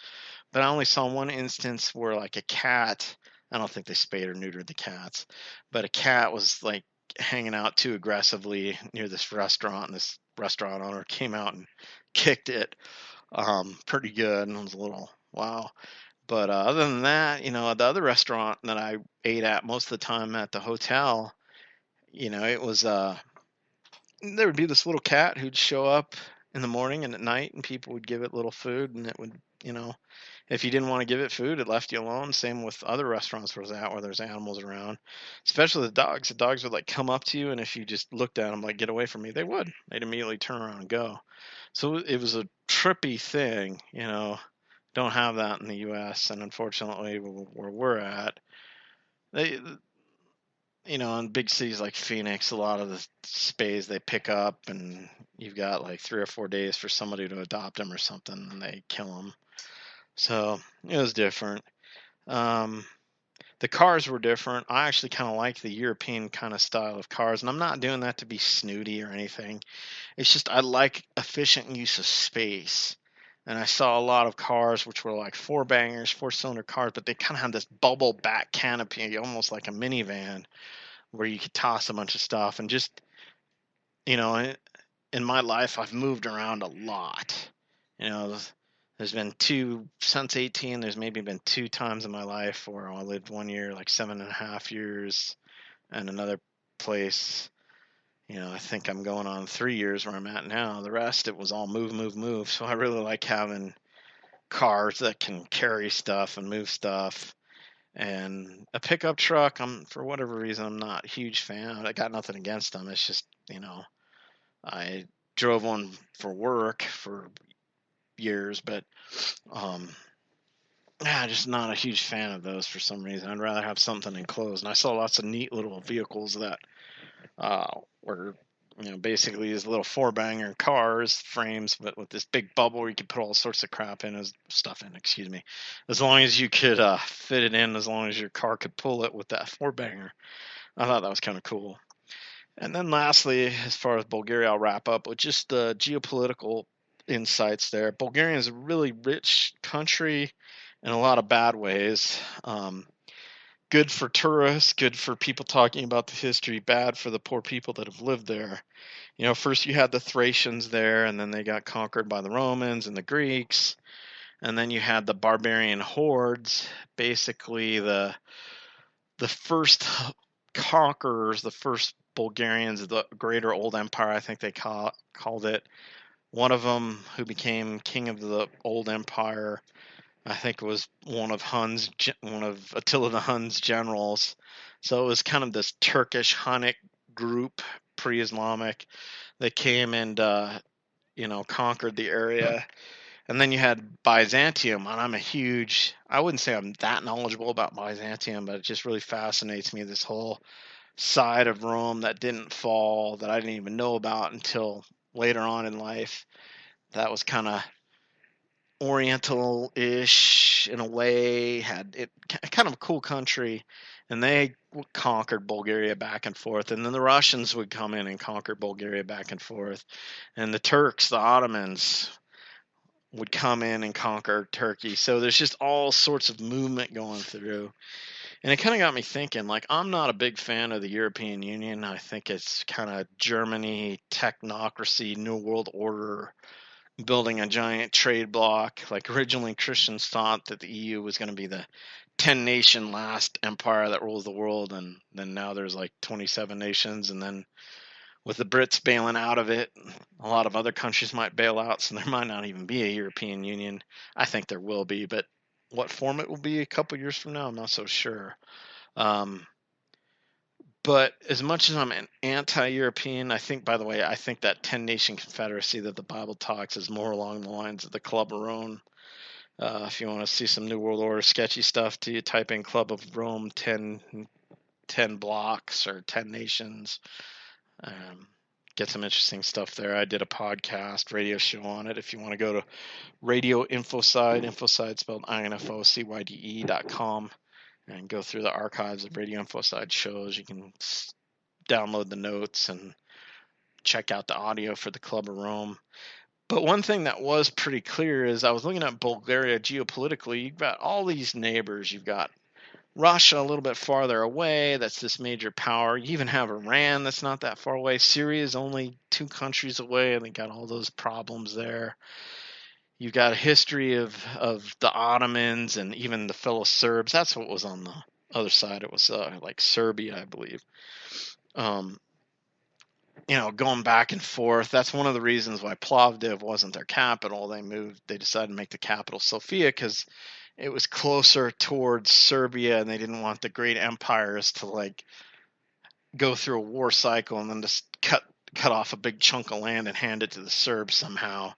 S1: But I only saw one instance where like a cat, I don't think they spayed or neutered the cats, but a cat was like hanging out too aggressively near this restaurant, and this restaurant owner came out and kicked it pretty good, and it was a little wow. But other than that, the other restaurant that I ate at most of the time at the hotel, it was there would be this little cat who'd show up in the morning and at night, and people would give it little food, and it would, if you didn't want to give it food, it left you alone. Same with other restaurants where there's animals around, especially the dogs. The dogs would like come up to you, and if you just looked at them like "get away from me," they would. They'd immediately turn around and go. So it was a trippy thing, Don't have that in the U.S. and unfortunately, where we're at, they, in big cities like Phoenix, a lot of the spays they pick up, and you've got like 3 or 4 days for somebody to adopt them or something, and they kill them. So it was different. Um, the cars were different. I actually kind of like the European kind of style of cars, and I'm not doing that to be snooty or anything. It's just I like efficient use of space. And I saw a lot of cars which were like four-cylinder cars, but they kind of had this bubble back canopy, almost like a minivan, where you could toss a bunch of stuff. And just, you know, in my life, I've moved around a lot. There's been since 18, there's maybe been 2 times in my life where I lived 1 year, like 7.5 years, and another place, I think I'm going on 3 years where I'm at now. The rest, it was all move, move, move. So I really like having cars that can carry stuff and move stuff. And a pickup truck, for whatever reason, I'm not a huge fan. I got nothing against them. It's just, I drove one for work for years, but just not a huge fan of those for some reason. I'd rather have something enclosed. And I saw lots of neat little vehicles that were, basically these little four-banger cars, frames, but with this big bubble where you could put all sorts of stuff in, excuse me. As long as you could fit it in, as long as your car could pull it with that four-banger. I thought that was kind of cool. And then lastly, as far as Bulgaria, I'll wrap up with just the geopolitical insights there. Bulgaria is a really rich country in a lot of bad ways. Good for tourists, good for people talking about the history, bad for the poor people that have lived there. First you had the Thracians there, and then they got conquered by the Romans and the Greeks. And then you had the barbarian hordes, basically the first conquerors, the first Bulgarians of the Greater Old Empire, I think they called it. One of them who became king of the Old Empire, I think it was one of Attila the Hun's generals. So it was kind of this Turkish Hunnic group, pre-Islamic, that came and conquered the area. And then you had Byzantium, and I wouldn't say I'm that knowledgeable about Byzantium, but it just really fascinates me, this whole side of Rome that didn't fall, that I didn't even know about until later on in life. That was kind of Oriental-ish in a way, had it kind of a cool country, and they conquered Bulgaria back and forth, and then the Russians would come in and conquer Bulgaria back and forth, and the Turks, the Ottomans, would come in and conquer Turkey. So there's just all sorts of movement going through. And it kind of got me thinking, like, I'm not a big fan of the European Union. I think it's kind of Germany, technocracy, New World Order, building a giant trade bloc. Like, originally Christians thought that the EU was going to be the 10-nation last empire that rules the world, and then now there's like 27 nations, and then with the Brits bailing out of it, a lot of other countries might bail out, so there might not even be a European Union. I think there will be, but what form it will be a couple years from now, I'm not so sure. But as much as I'm an anti-European, I think that 10-nation confederacy that the Bible talks is more along the lines of the Club of Rome. If you want to see some New World Order sketchy stuff, you type in Club of Rome 10 blocks or 10 nations. Get some interesting stuff there. I did a podcast, radio show on it. If you want to go to radioinfocyde, infocyde spelled INFOCYDE.com, and go through the archives of Radio Infocide shows, you can download the notes and check out the audio for the Club of Rome. But one thing that was pretty clear is I was looking at Bulgaria geopolitically. You've got all these neighbors. You've got Russia a little bit farther away. That's this major power. You even have Iran that's not that far away. Syria is only 2 countries away, and they got all those problems there. You've got a history of the Ottomans and even the fellow Serbs. That's what was on the other side. It was like Serbia, I believe. Going back and forth. That's one of the reasons why Plovdiv wasn't their capital. They decided to make the capital Sofia because it was closer towards Serbia, and they didn't want the great empires to go through a war cycle and then just cut off a big chunk of land and hand it to the Serbs somehow.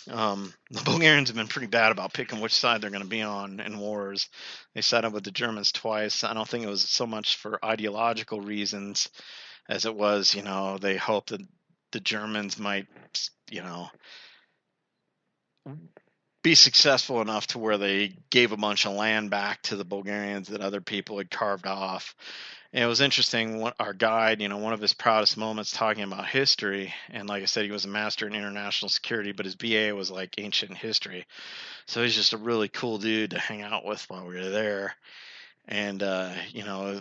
S1: The Bulgarians have been pretty bad about picking which side they're going to be on in wars. They sat up with the Germans twice. I don't think it was so much for ideological reasons as it was, they hoped that the Germans might, be successful enough to where they gave a bunch of land back to the Bulgarians that other people had carved off. And it was interesting, our guide, one of his proudest moments talking about history, and like I said, he was a master in international security, but his BA was like ancient history. So he's just a really cool dude to hang out with while we were there. And,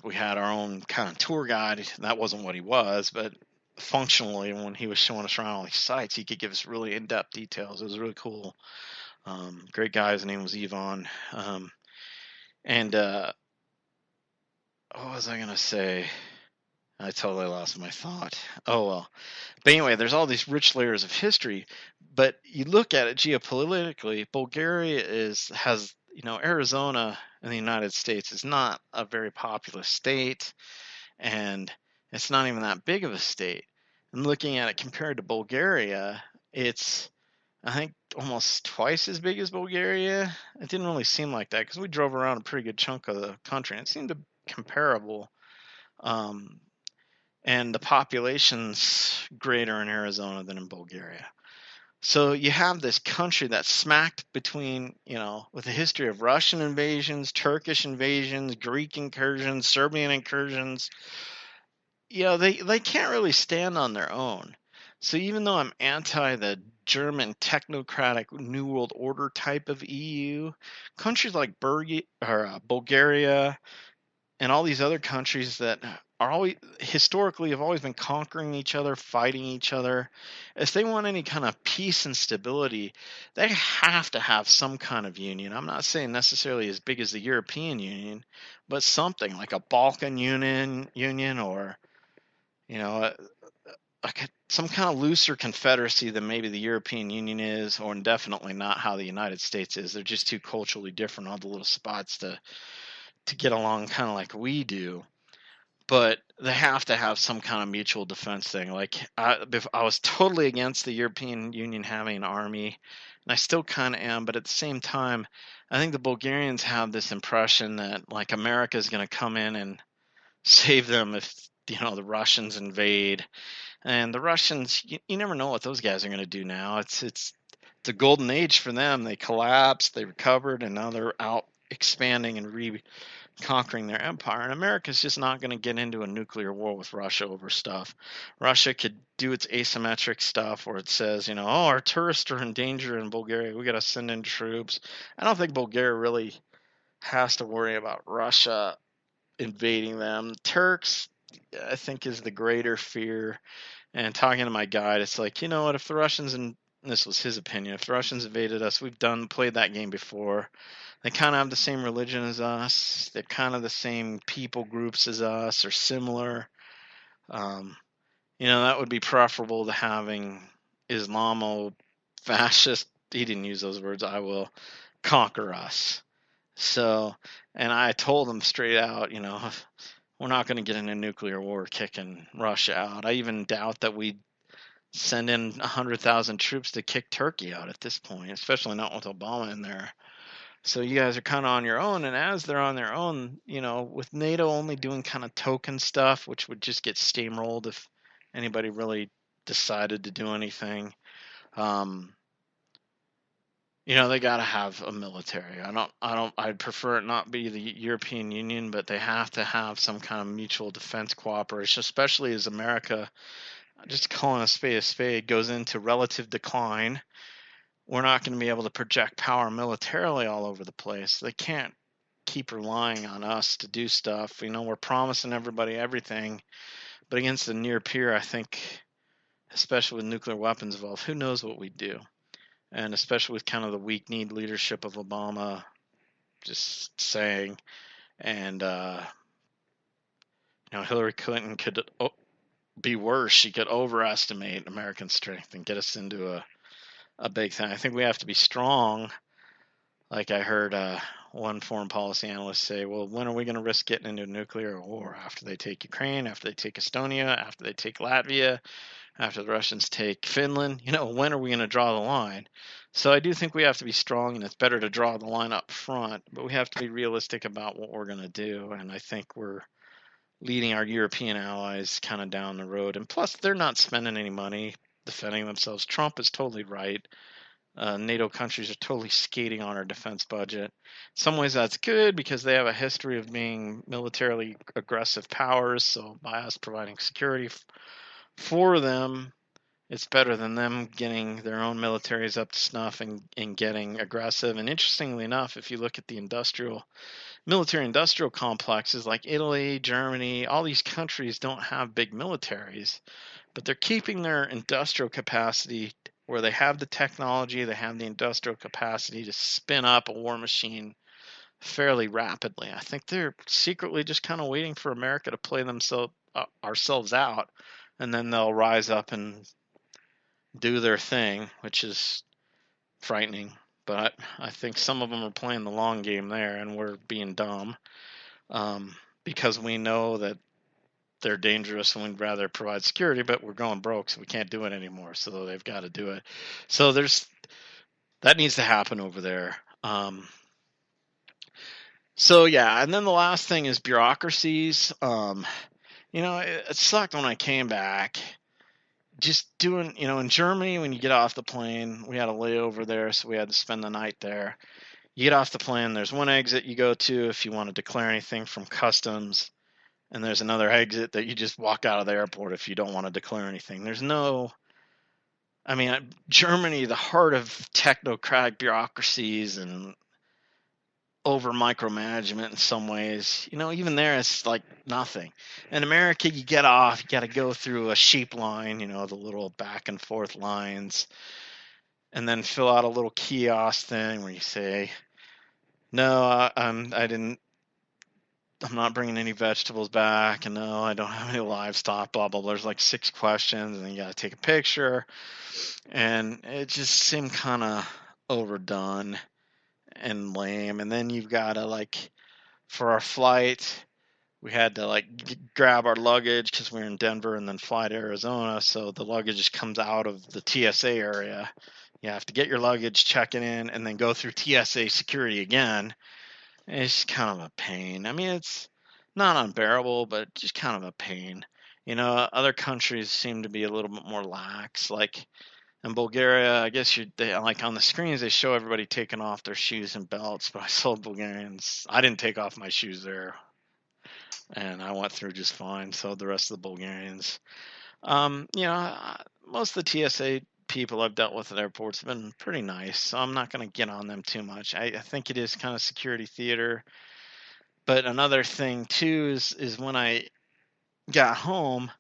S1: we had our own kind of tour guide. That wasn't what he was, but functionally, when he was showing us around all these sites, he could give us really in-depth details. It was really cool. Great guy. His name was Yvonne. What was I going to say? I totally lost my thought. Oh, well. But anyway, there's all these rich layers of history. But you look at it geopolitically, Bulgaria has Arizona in the United States is not a very populous state, and it's not even that big of a state. And looking at it compared to Bulgaria, it's, I think, almost twice as big as Bulgaria. It didn't really seem like that because we drove around a pretty good chunk of the country, and it seemed comparable. And the population's greater in Arizona than in Bulgaria. So you have this country that's smacked between, with a history of Russian invasions, Turkish invasions, Greek incursions, Serbian incursions. They can't really stand on their own. So even though I'm anti the German technocratic New World Order type of EU, countries like Bulgaria and all these other countries that are always historically have always been conquering each other, fighting each other. If they want any kind of peace and stability, they have to have some kind of union. I'm not saying necessarily as big as the European Union, but something like a Balkan union or some kind of looser confederacy than maybe the European Union is, or definitely not how the United States is. They're just too culturally different, all the little spots to get along kind of like we do. But they have to have some kind of mutual defense thing. I was totally against the European Union having an army, and I still kind of am. But at the same time, I think the Bulgarians have this impression that America is going to come in and save them if the Russians invade. And the Russians, you never know what those guys are going to do now. It's a golden age for them. They collapsed, they recovered, and now they're out expanding and conquering their empire. And America's just not going to get into a nuclear war with Russia over stuff. Russia could do its asymmetric stuff where it says, our tourists are in danger in Bulgaria. We got to send in troops. I don't think Bulgaria really has to worry about Russia invading them. Turks, I think, is the greater fear. And talking to my guide, it's like, what, if the Russians, and this was his opinion, if the Russians invaded us, we've played that game before. They kind of have the same religion as us. They're kind of the same people groups as us, or similar. That would be preferable to having Islamo-fascist, he didn't use those words, I will, conquer us. So, and I told him straight out, we're not going to get in a nuclear war kicking Russia out. I even doubt that we'd send in 100,000 troops to kick Turkey out at this point, especially not with Obama in there. So you guys are kind of on your own, and as they're on their own, with NATO only doing kind of token stuff, which would just get steamrolled if anybody really decided to do anything. They got to have a military. I'd prefer it not be the European Union, but they have to have some kind of mutual defense cooperation, especially as America, just calling a spade, goes into relative decline. We're not going to be able to project power militarily all over the place. They can't keep relying on us to do stuff. We're promising everybody everything, but against the near peer, I think, especially with nuclear weapons involved, who knows what we'd do? And especially with kind of the weak-kneed leadership of Obama just saying, and Hillary Clinton could be worse. She could overestimate American strength and get us into a big thing. I think we have to be strong. Like I heard one foreign policy analyst say, well, when are we going to risk getting into a nuclear war? After they take Ukraine, after they take Estonia, after they take Latvia, after the Russians take Finland? When are we going to draw the line? So I do think we have to be strong, and it's better to draw the line up front, but we have to be realistic about what we're going to do. And I think we're leading our European allies kind of down the road. And plus, they're not spending any money defending themselves. Trump is totally right. NATO countries are totally skating on our defense budget. In some ways, that's good because they have a history of being militarily aggressive powers. So by us providing security for them, it's better than them getting their own militaries up to snuff and getting aggressive. And interestingly enough, if you look at the military industrial complexes like Italy, Germany, all these countries don't have big militaries, but they're keeping their industrial capacity where they have the technology, they have the industrial capacity to spin up a war machine fairly rapidly. I think they're secretly just kind of waiting for America to play ourselves out, and then they'll rise up and do their thing, which is frightening. But I think some of them are playing the long game there, and we're being dumb because we know that they're dangerous and we'd rather provide security, but we're going broke, so we can't do it anymore. So they've got to do it. So that needs to happen over there. So yeah, and then the last thing is bureaucracies. It sucked when I came back. Just doing, in Germany, when you get off the plane, we had a layover there, so we had to spend the night there. You get off the plane, there's one exit you go to if you want to declare anything from customs, and there's another exit that you just walk out of the airport if you don't want to declare anything. Germany, the heart of technocratic bureaucracies and over micromanagement in some ways, even there it's like nothing. In America, you get off, you got to go through a sheep line, the little back and forth lines, and then fill out a little kiosk thing where you say, no, I'm not bringing any vegetables back, and no, I don't have any livestock, blah, blah, blah. There's like 6 questions, and then you got to take a picture, and it just seemed kind of overdone and lame. And then you've got to, for our flight, we had to, grab our luggage because we were in Denver and then fly to Arizona, so the luggage just comes out of the TSA area. You have to get your luggage, check it in, and then go through TSA security again. It's kind of a pain. it's not unbearable, but just kind of a pain. Other countries seem to be a little bit more lax. Like in Bulgaria, I guess they on the screens they show everybody taking off their shoes and belts, but I saw Bulgarians. I didn't take off my shoes there, and I went through just fine. So the rest of the Bulgarians, most of the TSA people I've dealt with at airports have been pretty nice, so I'm not going to get on them too much. I think it is kind of security theater. But another thing too is when I got home,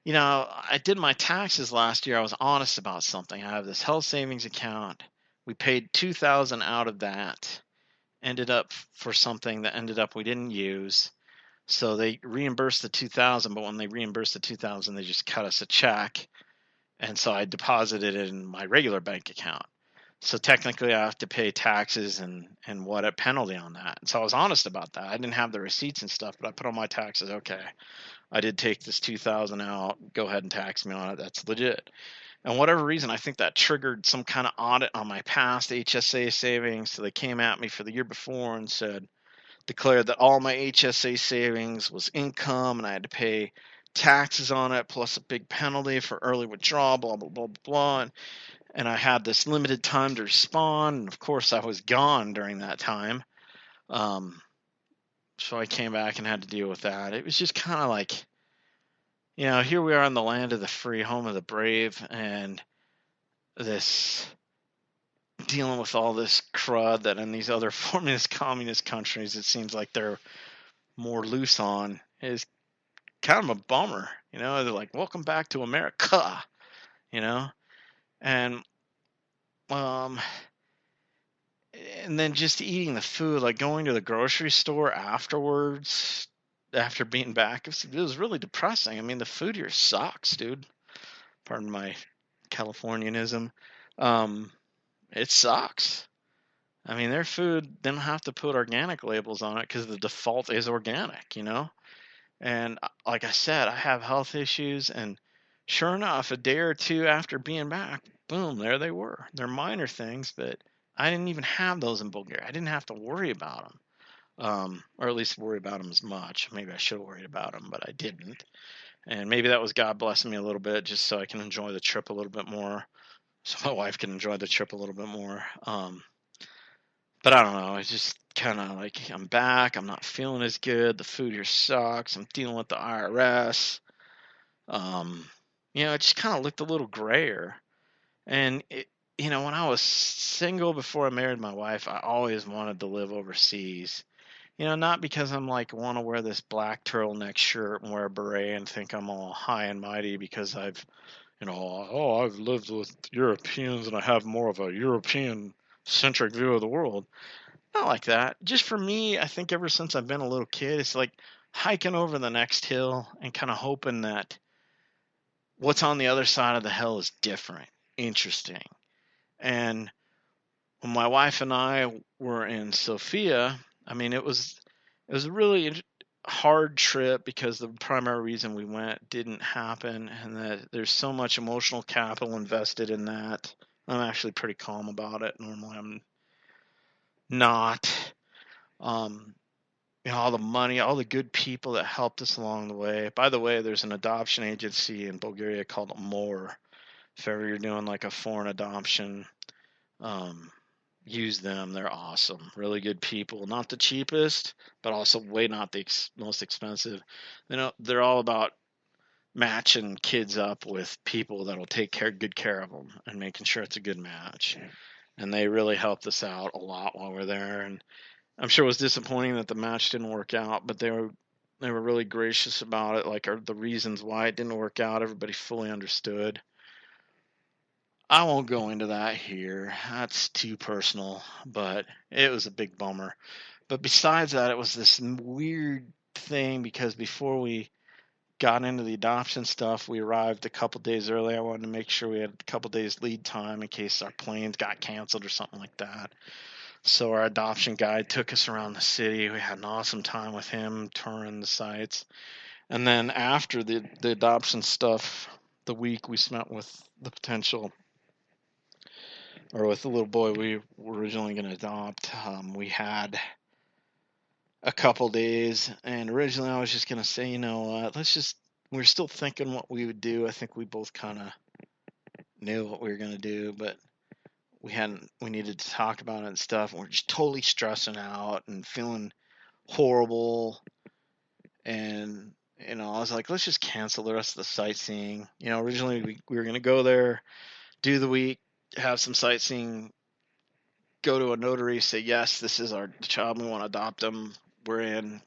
S1: I did my taxes last year. I was honest about something. I have this health savings account. We paid $2,000 out of that. Ended up for something that we didn't use. So they reimbursed the $2,000, but when they reimbursed the $2,000, they just cut us a check. And so I deposited it in my regular bank account. So technically I have to pay taxes and what a penalty on that. And so I was honest about that. I didn't have the receipts and stuff, but I put on my taxes, okay, I did take this $2,000 out, go ahead and tax me on it. That's legit. And whatever reason, I think that triggered some kind of audit on my past HSA savings. So they came at me for the year before and declared that all my HSA savings was income and I had to pay taxes on it plus a big penalty for early withdrawal, blah, blah, blah, blah, blah. And I had this limited time to respond. And of course, I was gone during that time. So I came back and had to deal with that. It was just kind of like, here we are in the land of the free, home of the brave, and this dealing with all this crud that in these other communist countries it seems like they're more loose on is kind of a bummer. They're like, welcome back to America, and um and then just eating the food, like going to the grocery store afterwards after being back, it was really depressing. I mean, the food here sucks, dude. Pardon my Californianism. It sucks. I mean, their food, they don't have to put organic labels on it because the default is organic, And like I said, I have health issues, and sure enough, a day or two after being back, boom, there they were. They're minor things, but I didn't even have those in Bulgaria. I didn't have to worry about them, or at least worry about them as much. Maybe I should have worried about them, but I didn't. And maybe that was God blessing me a little bit just so I can enjoy the trip a little bit more, so my wife can enjoy the trip a little bit more. But I don't know. It's just kind of like I'm back. I'm not feeling as good. The food here sucks. I'm dealing with the IRS. It just kind of looked a little grayer. And when I was single before I married my wife, I always wanted to live overseas. Not because I'm like want to wear this black turtleneck shirt and wear a beret and think I'm all high and mighty because I've lived with Europeans and I have more of a European centric view of the world. Not like that. Just for me, I think ever since I've been a little kid, it's like hiking over the next hill and kind of hoping that what's on the other side of the hill is different, interesting. And when my wife and I were in Sofia, I mean, it was a really hard trip because the primary reason we went didn't happen, and that there's so much emotional capital invested in that. I'm actually pretty calm about it. Normally, I'm not. All the money, all the good people that helped us along the way. By the way, there's an adoption agency in Bulgaria called MORE. If ever you're doing like a foreign adoption, use them. They're awesome. Really good people. Not the cheapest, but also way not the most expensive. They're all about matching kids up with people that'll take good care of them and making sure it's a good match. And they really helped us out a lot while we're there. And I'm sure it was disappointing that the match didn't work out, but they were really gracious about it. Like the reasons why it didn't work out, everybody fully understood. I won't go into that here. That's too personal, but it was a big bummer. But besides that, it was this weird thing because before we got into the adoption stuff, we arrived a couple days early. I wanted to make sure we had a couple days lead time in case our planes got canceled or something like that. So our adoption guide took us around the city. We had an awesome time with him touring the sites. And then after the adoption stuff, the week we spent with the potential, or with the little boy we were originally going to adopt, we had a couple days. And originally I was just going to say, we're still thinking what we would do. I think we both kind of knew what we were going to do, but we needed to talk about it and stuff, and we're just totally stressing out and feeling horrible. And I was like, let's just cancel the rest of the sightseeing. Originally we were going to go there, do the week, have some sightseeing, go to a notary, say yes, this is our child, we want to adopt them, we're in,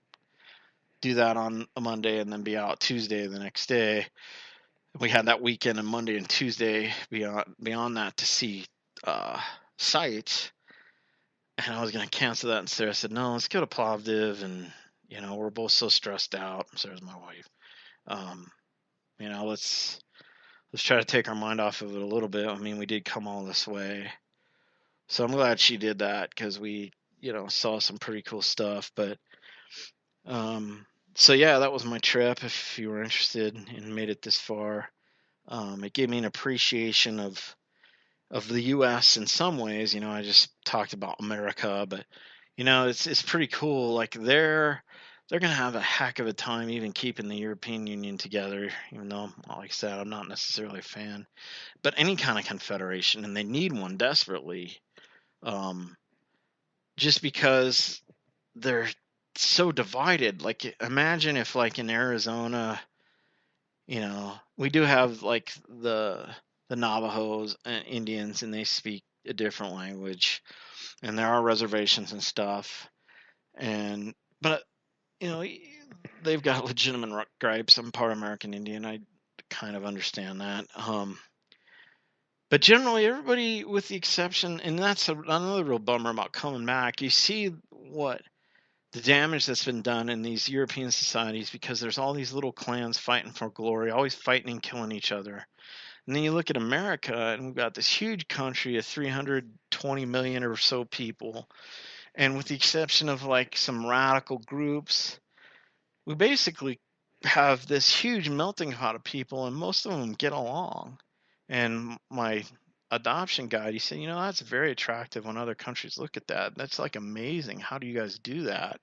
S1: do that on a Monday, and then be out Tuesday the next day. We had that weekend and Monday and Tuesday beyond that to see sites. And I was going to cancel that, and Sarah said, no, let's go to Plovdiv. And, we're both so stressed out. Sarah's my wife. Let's try to take our mind off of it a little bit. I mean, we did come all this way. So I'm glad she did that because we, saw some pretty cool stuff. But, so yeah, that was my trip. If you were interested and made it this far, It gave me an appreciation of the U.S. in some ways. I just talked about America, but it's pretty cool. Like they're gonna have a heck of a time even keeping the European Union together. Even though, like I said, I'm not necessarily a fan, but any kind of confederation, and they need one desperately. Um, just because they're so divided. Like imagine if, like in Arizona, we do have like the Navajos and Indians, and they speak a different language, and there are reservations and stuff. And but you know they've got legitimate gripes. I'm part American Indian. I kind of understand that. But generally, everybody, with the exception, and that's another real bummer about coming back. You see what the damage that's been done in these European societies because there's all these little clans fighting for glory, always fighting and killing each other. And then you look at America, and we've got this huge country of 320 million or so people. And with the exception of like some radical groups, we basically have this huge melting pot of people, and most of them get along. And my adoption guide, he said, that's very attractive when other countries look at that. That's like amazing. How do you guys do that?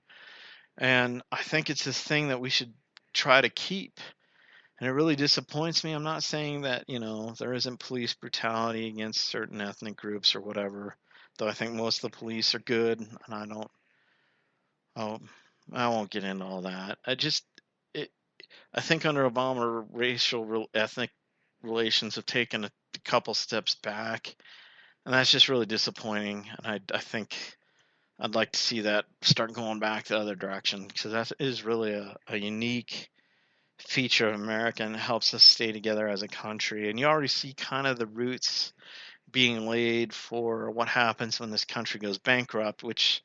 S1: And I think it's this thing that we should try to keep. And it really disappoints me. I'm not saying that, there isn't police brutality against certain ethnic groups or whatever, though I think most of the police are good, and oh, I won't get into all that. I think under Obama, ethnic relations have taken a couple steps back, and that's just really disappointing. And I think I'd like to see that start going back the other direction, because that is really a unique feature of America, and it helps us stay together as a country. And you already see kind of the roots being laid for what happens when this country goes bankrupt, which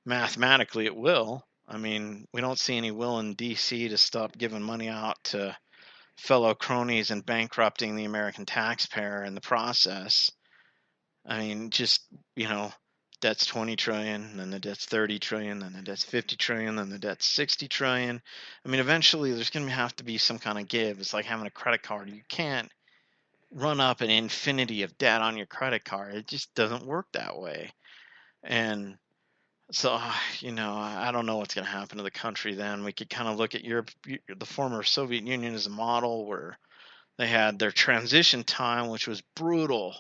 S1: mathematically it will. I mean, we don't see any will in DC to stop giving money out to fellow cronies and bankrupting the American taxpayer in the process. I mean, just, debt's 20 trillion, then the debt's 30 trillion, then the debt's 50 trillion, then the debt's 60 trillion. I mean, eventually there's going to have to be some kind of give. It's like having a credit card. You can't run up an infinity of debt on your credit card. It just doesn't work that way. And so, I don't know what's going to happen to the country then. We could kind of look at Europe, the former Soviet Union, as a model where they had their transition time, which was brutal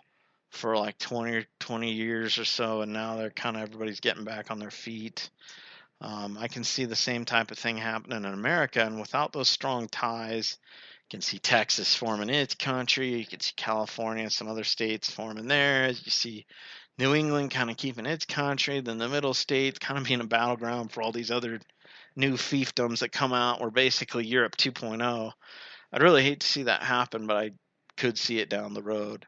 S1: for like 20 years or so, and now they're kind of, everybody's getting back on their feet. I can see the same type of thing happening in America, and without those strong ties, you can see Texas forming its country, you can see California and some other states forming theirs, you see New England kind of keeping its country, then the middle states kind of being a battleground for all these other new fiefdoms that come out. We're basically Europe 2.0. I'd really hate to see that happen, but I could see it down the road.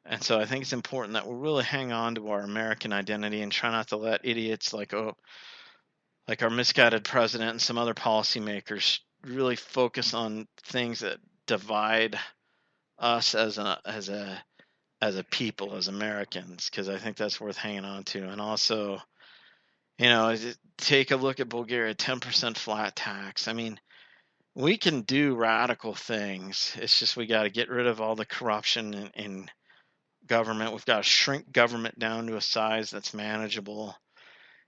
S1: And so I think it's important that we really hang on to our American identity and try not to let idiots like our misguided president and some other policymakers really focus on things that divide us as a people, as Americans, because I think that's worth hanging on to. And also, take a look at Bulgaria, 10% flat tax. I mean, we can do radical things. It's just we got to get rid of all the corruption in government. We've got to shrink government down to a size that's manageable.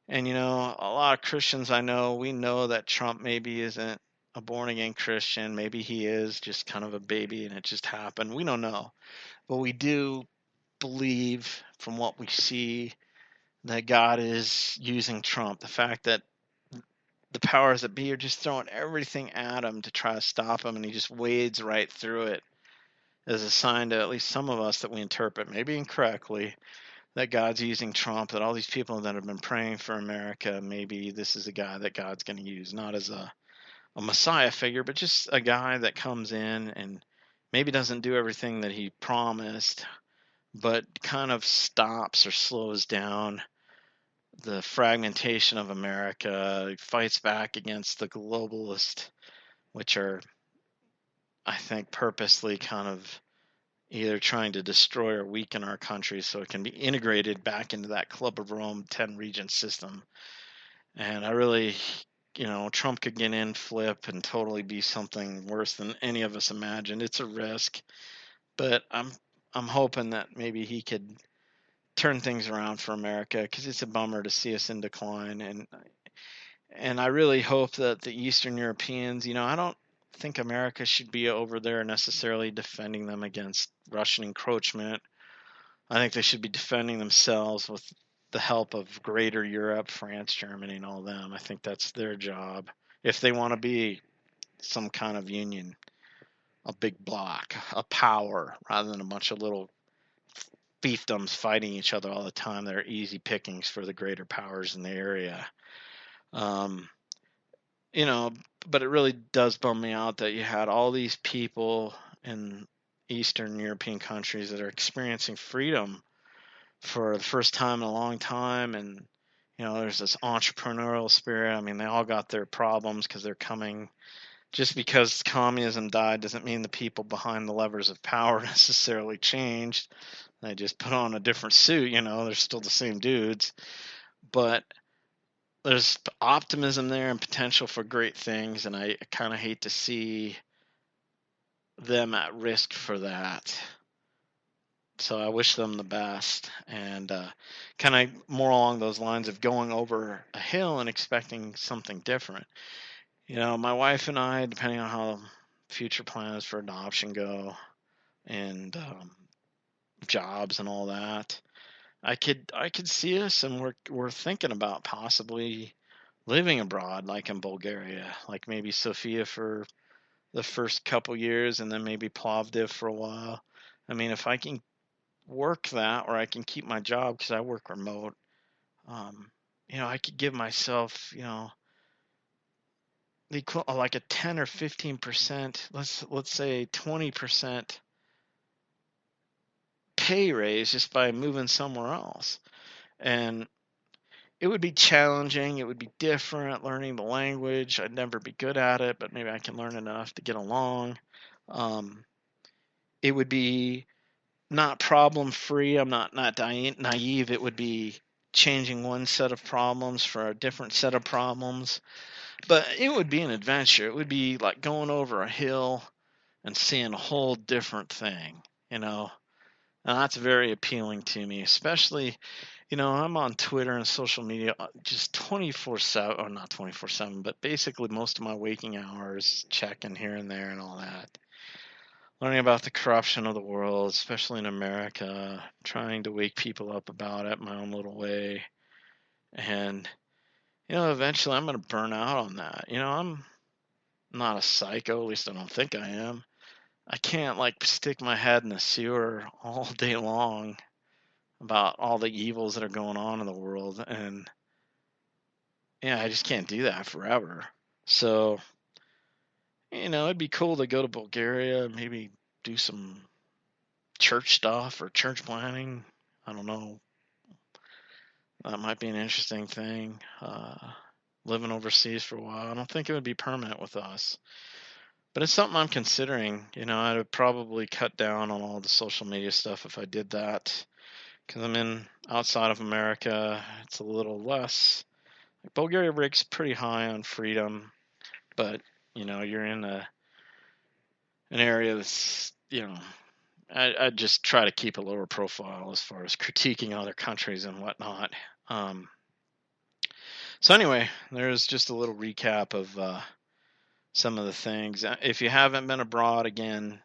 S1: And, a lot of Christians I know, we know that Trump maybe isn't a born again Christian. Maybe he is just kind of a baby and it just happened. We don't know. But we do believe from what we see that God is using Trump. The fact that the powers that be are just throwing everything at him to try to stop him, and he just wades right through it, is a sign to at least some of us that we interpret, maybe incorrectly, that God's using Trump, that all these people that have been praying for America, maybe this is a guy that God's going to use, not as a Messiah figure, but just a guy that comes in and maybe doesn't do everything that he promised, but kind of stops or slows down the fragmentation of America, fights back against the globalists, which are, I think, purposely kind of either trying to destroy or weaken our country so it can be integrated back into that Club of Rome 10 region system. And I really, Trump could get in, flip, and totally be something worse than any of us imagined. It's a risk. But I'm hoping that maybe he could turn things around for America, because it's a bummer to see us in decline. And I really hope that the Eastern Europeans, I don't think America should be over there necessarily defending them against Russian encroachment. I think they should be defending themselves with the help of greater Europe, France, Germany, and all them. I think that's their job if they want to be some kind of union, a big block, a power, rather than a bunch of little fiefdoms fighting each other all the time. They're easy pickings for the greater powers in the area. Um, you know, but it really does bum me out that you had all these people in Eastern European countries that are experiencing freedom for the first time in a long time. And, there's this entrepreneurial spirit. I mean, they all got their problems because they're coming. Just because communism died doesn't mean the people behind the levers of power necessarily changed. They just put on a different suit, they're still the same dudes. But there's optimism there and potential for great things, and I kind of hate to see them at risk for that. So I wish them the best, and kind of more along those lines of going over a hill and expecting something different. My wife and I, depending on how future plans for adoption go, and jobs and all that, I could see us, and we're thinking about possibly living abroad, like in Bulgaria, like maybe Sofia for the first couple years, and then maybe Plovdiv for a while. I mean, if I can work that, or I can keep my job because I work remote, um, I could give myself, like a 10 or 15%, let's say 20% pay raise just by moving somewhere else. And it would be challenging. It would be different learning the language. I'd never be good at it, but maybe I can learn enough to get along. Um, it would be not problem free. I'm not naive. It would be changing one set of problems for a different set of problems. But it would be an adventure. It would be like going over a hill and seeing a whole different thing, you know. And that's very appealing to me, especially, I'm on Twitter and social media just 24/7, or not 24/7, but basically most of my waking hours, checking here and there and all that. Learning about the corruption of the world, especially in America, trying to wake people up about it my own little way. And, eventually I'm going to burn out on that. I'm not a psycho, at least I don't think I am. I can't like stick my head in the sewer all day long about all the evils that are going on in the world. And yeah, I just can't do that forever. So, it'd be cool to go to Bulgaria, maybe do some church stuff or church planning. I don't know. That might be an interesting thing. Living overseas for a while. I don't think it would be permanent with us. But it's something I'm considering. I'd have probably cut down on all the social media stuff if I did that. Because I'm outside of America. It's a little less. Bulgaria ranks pretty high on freedom. But, you're in an area that's, I'd just try to keep a lower profile as far as critiquing other countries and whatnot. So anyway, there's just a little recap of some of the things. If you haven't been abroad, again,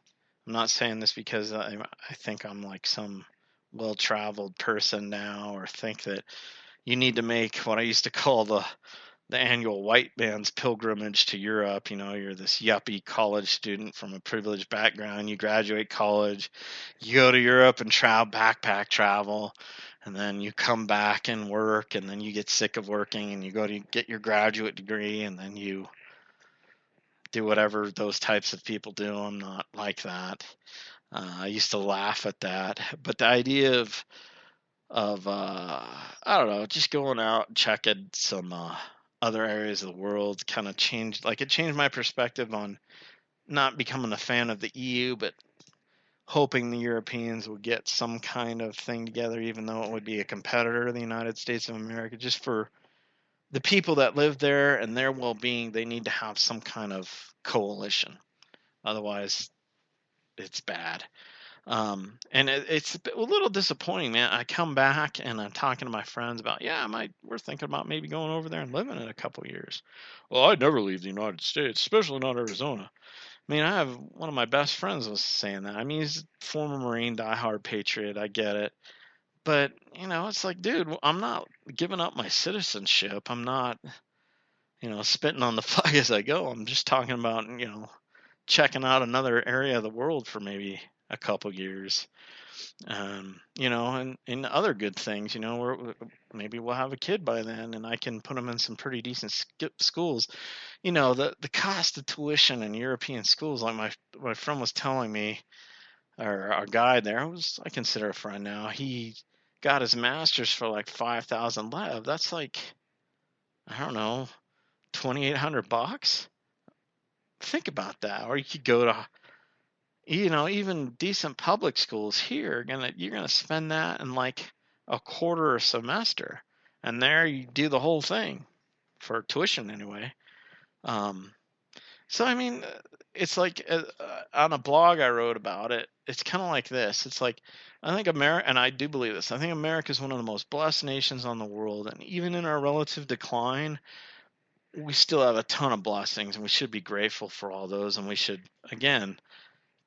S1: I'm not saying this because I think I'm like some well-traveled person now, or think that you need to make what I used to call the annual white man's pilgrimage to Europe. You're this yuppie college student from a privileged background. You graduate college, you go to Europe and backpack travel, and then you come back and work, and then you get sick of working and you go to get your graduate degree, and then you do whatever those types of people do. I'm not like that. I used to laugh at that, but the idea of I don't know, just going out and checking some other areas of the world kind of changed. Like, it changed my perspective on not becoming a fan of the EU, but hoping the Europeans would get some kind of thing together, even though it would be a competitor to the United States of America. Just for the people that live there and their well-being, they need to have some kind of coalition. Otherwise, it's bad. And it's a little disappointing, man. I come back and I'm talking to my friends about, yeah, we're thinking about maybe going over there and living in a couple of years. Well, I'd never leave the United States, especially not Arizona. I mean, I have one of my best friends was saying that. I mean, he's a former Marine, diehard patriot. I get it. But, it's like, dude, I'm not giving up my citizenship. I'm not, spitting on the flag as I go. I'm just talking about, checking out another area of the world for maybe a couple years. And other good things, maybe we'll have a kid by then and I can put him in some pretty decent schools. The cost of tuition in European schools, like my friend was telling me, or our guide there, I consider a friend now. He got his master's for like 5,000 lev. That's like, I don't know, $2,800. Think about that. Or you could go to, even decent public schools here. You're gonna spend that in like a quarter a semester, and there you do the whole thing for tuition anyway. So I mean, it's like on a blog I wrote about it. It's kind of like this. It's like I think America, and I do believe this. I think America is one of the most blessed nations on the world, and even in our relative decline, we still have a ton of blessings, and we should be grateful for all those. And we should again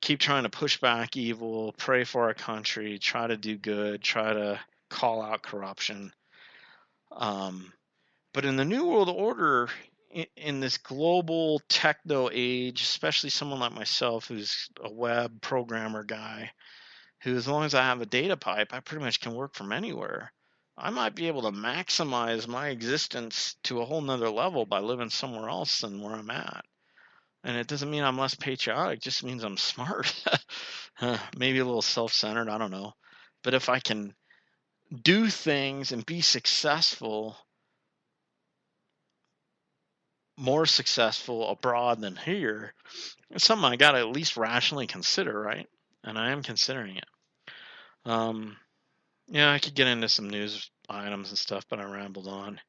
S1: keep trying to push back evil, pray for our country, try to do good, try to call out corruption. But in the New World Order, in this global techno age, especially someone like myself who's a web programmer guy, who as long as I have a data pipe, I pretty much can work from anywhere. I might be able to maximize my existence to a whole nother level by living somewhere else than where I'm at. And it doesn't mean I'm less patriotic, it just means I'm smart. Maybe a little self-centered, I don't know. But if I can do things and be successful, more successful abroad than here, it's something I got to at least rationally consider, right? And I am considering it. Yeah, I could get into some news items and stuff, but I rambled on.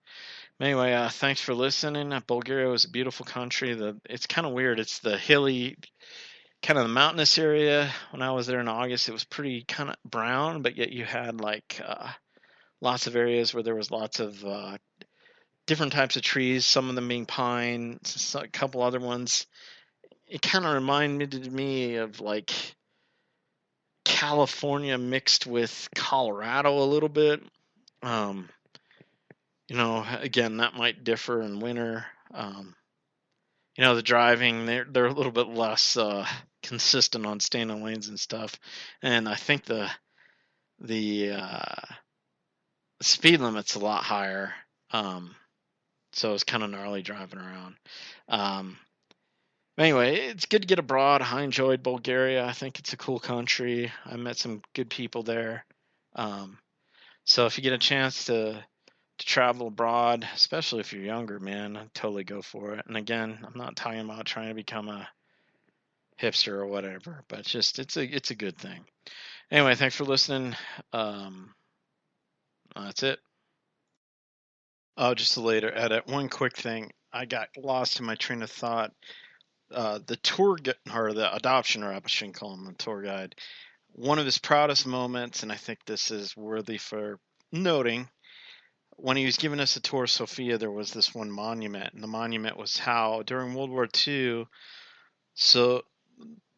S1: Anyway, thanks for listening. Bulgaria was a beautiful country. It's kind of weird. It's the hilly, kind of the mountainous area. When I was there in August, it was pretty kind of brown, but yet you had like lots of areas where there was lots of different types of trees, some of them being pine, a couple other ones. It kind of reminded me of like California mixed with Colorado a little bit. Again, that might differ in winter. The driving, they're a little bit less consistent on staying in lanes and stuff. And I think the speed limit's a lot higher. So it's kind of gnarly driving around. Anyway, it's good to get abroad. I enjoyed Bulgaria. I think it's a cool country. I met some good people there. So if you get a chance to travel abroad, especially if you're younger, man, I'd totally go for it. And again, I'm not talking about trying to become a hipster or whatever, but just it's a good thing. Anyway, thanks for listening. That's it. Oh, just a later edit. One quick thing. I got lost in my train of thought. The tour or the adoption rep, I shouldn't call him a tour guide. One of his proudest moments, and I think this is worthy for noting, when he was giving us a tour of Sofia, there was this one monument, and the monument was how during World War II, so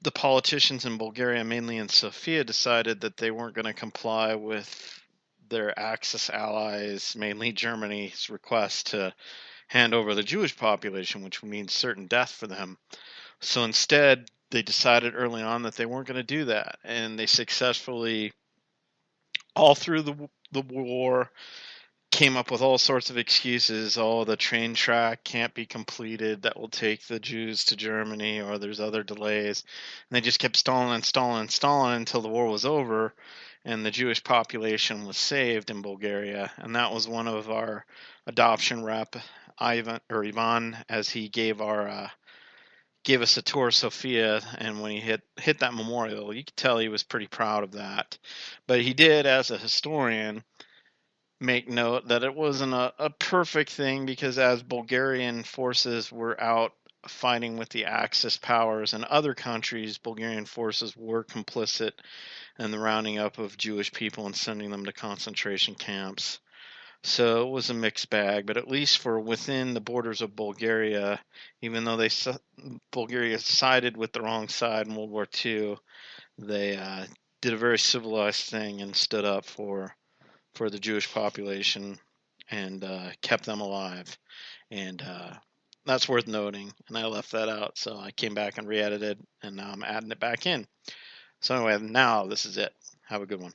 S1: the politicians in Bulgaria, mainly in Sofia, decided that they weren't going to comply with their Axis allies, mainly Germany's request to hand over the Jewish population, which would mean certain death for them. So instead, they decided early on that they weren't going to do that, and they successfully, all through the war, came up with all sorts of excuses. Oh, the train track can't be completed. That will take the Jews to Germany, or there's other delays. And they just kept stalling and stalling and stalling until the war was over, and the Jewish population was saved in Bulgaria. And that was one of our adoption rep, Ivan, as he gave us a tour of Sofia, and when he hit that memorial, you could tell he was pretty proud of that. But he did, as a historian, make note that it wasn't a perfect thing, because as Bulgarian forces were out fighting with the Axis powers and other countries, Bulgarian forces were complicit in the rounding up of Jewish people and sending them to concentration camps. So it was a mixed bag, but at least for within the borders of Bulgaria, even though Bulgaria sided with the wrong side in World War II, they did a very civilized thing and stood up for the Jewish population and kept them alive. And that's worth noting. And I left that out, so I came back and re-edited, and now I'm adding it back in. So anyway, now this is it. Have a good one.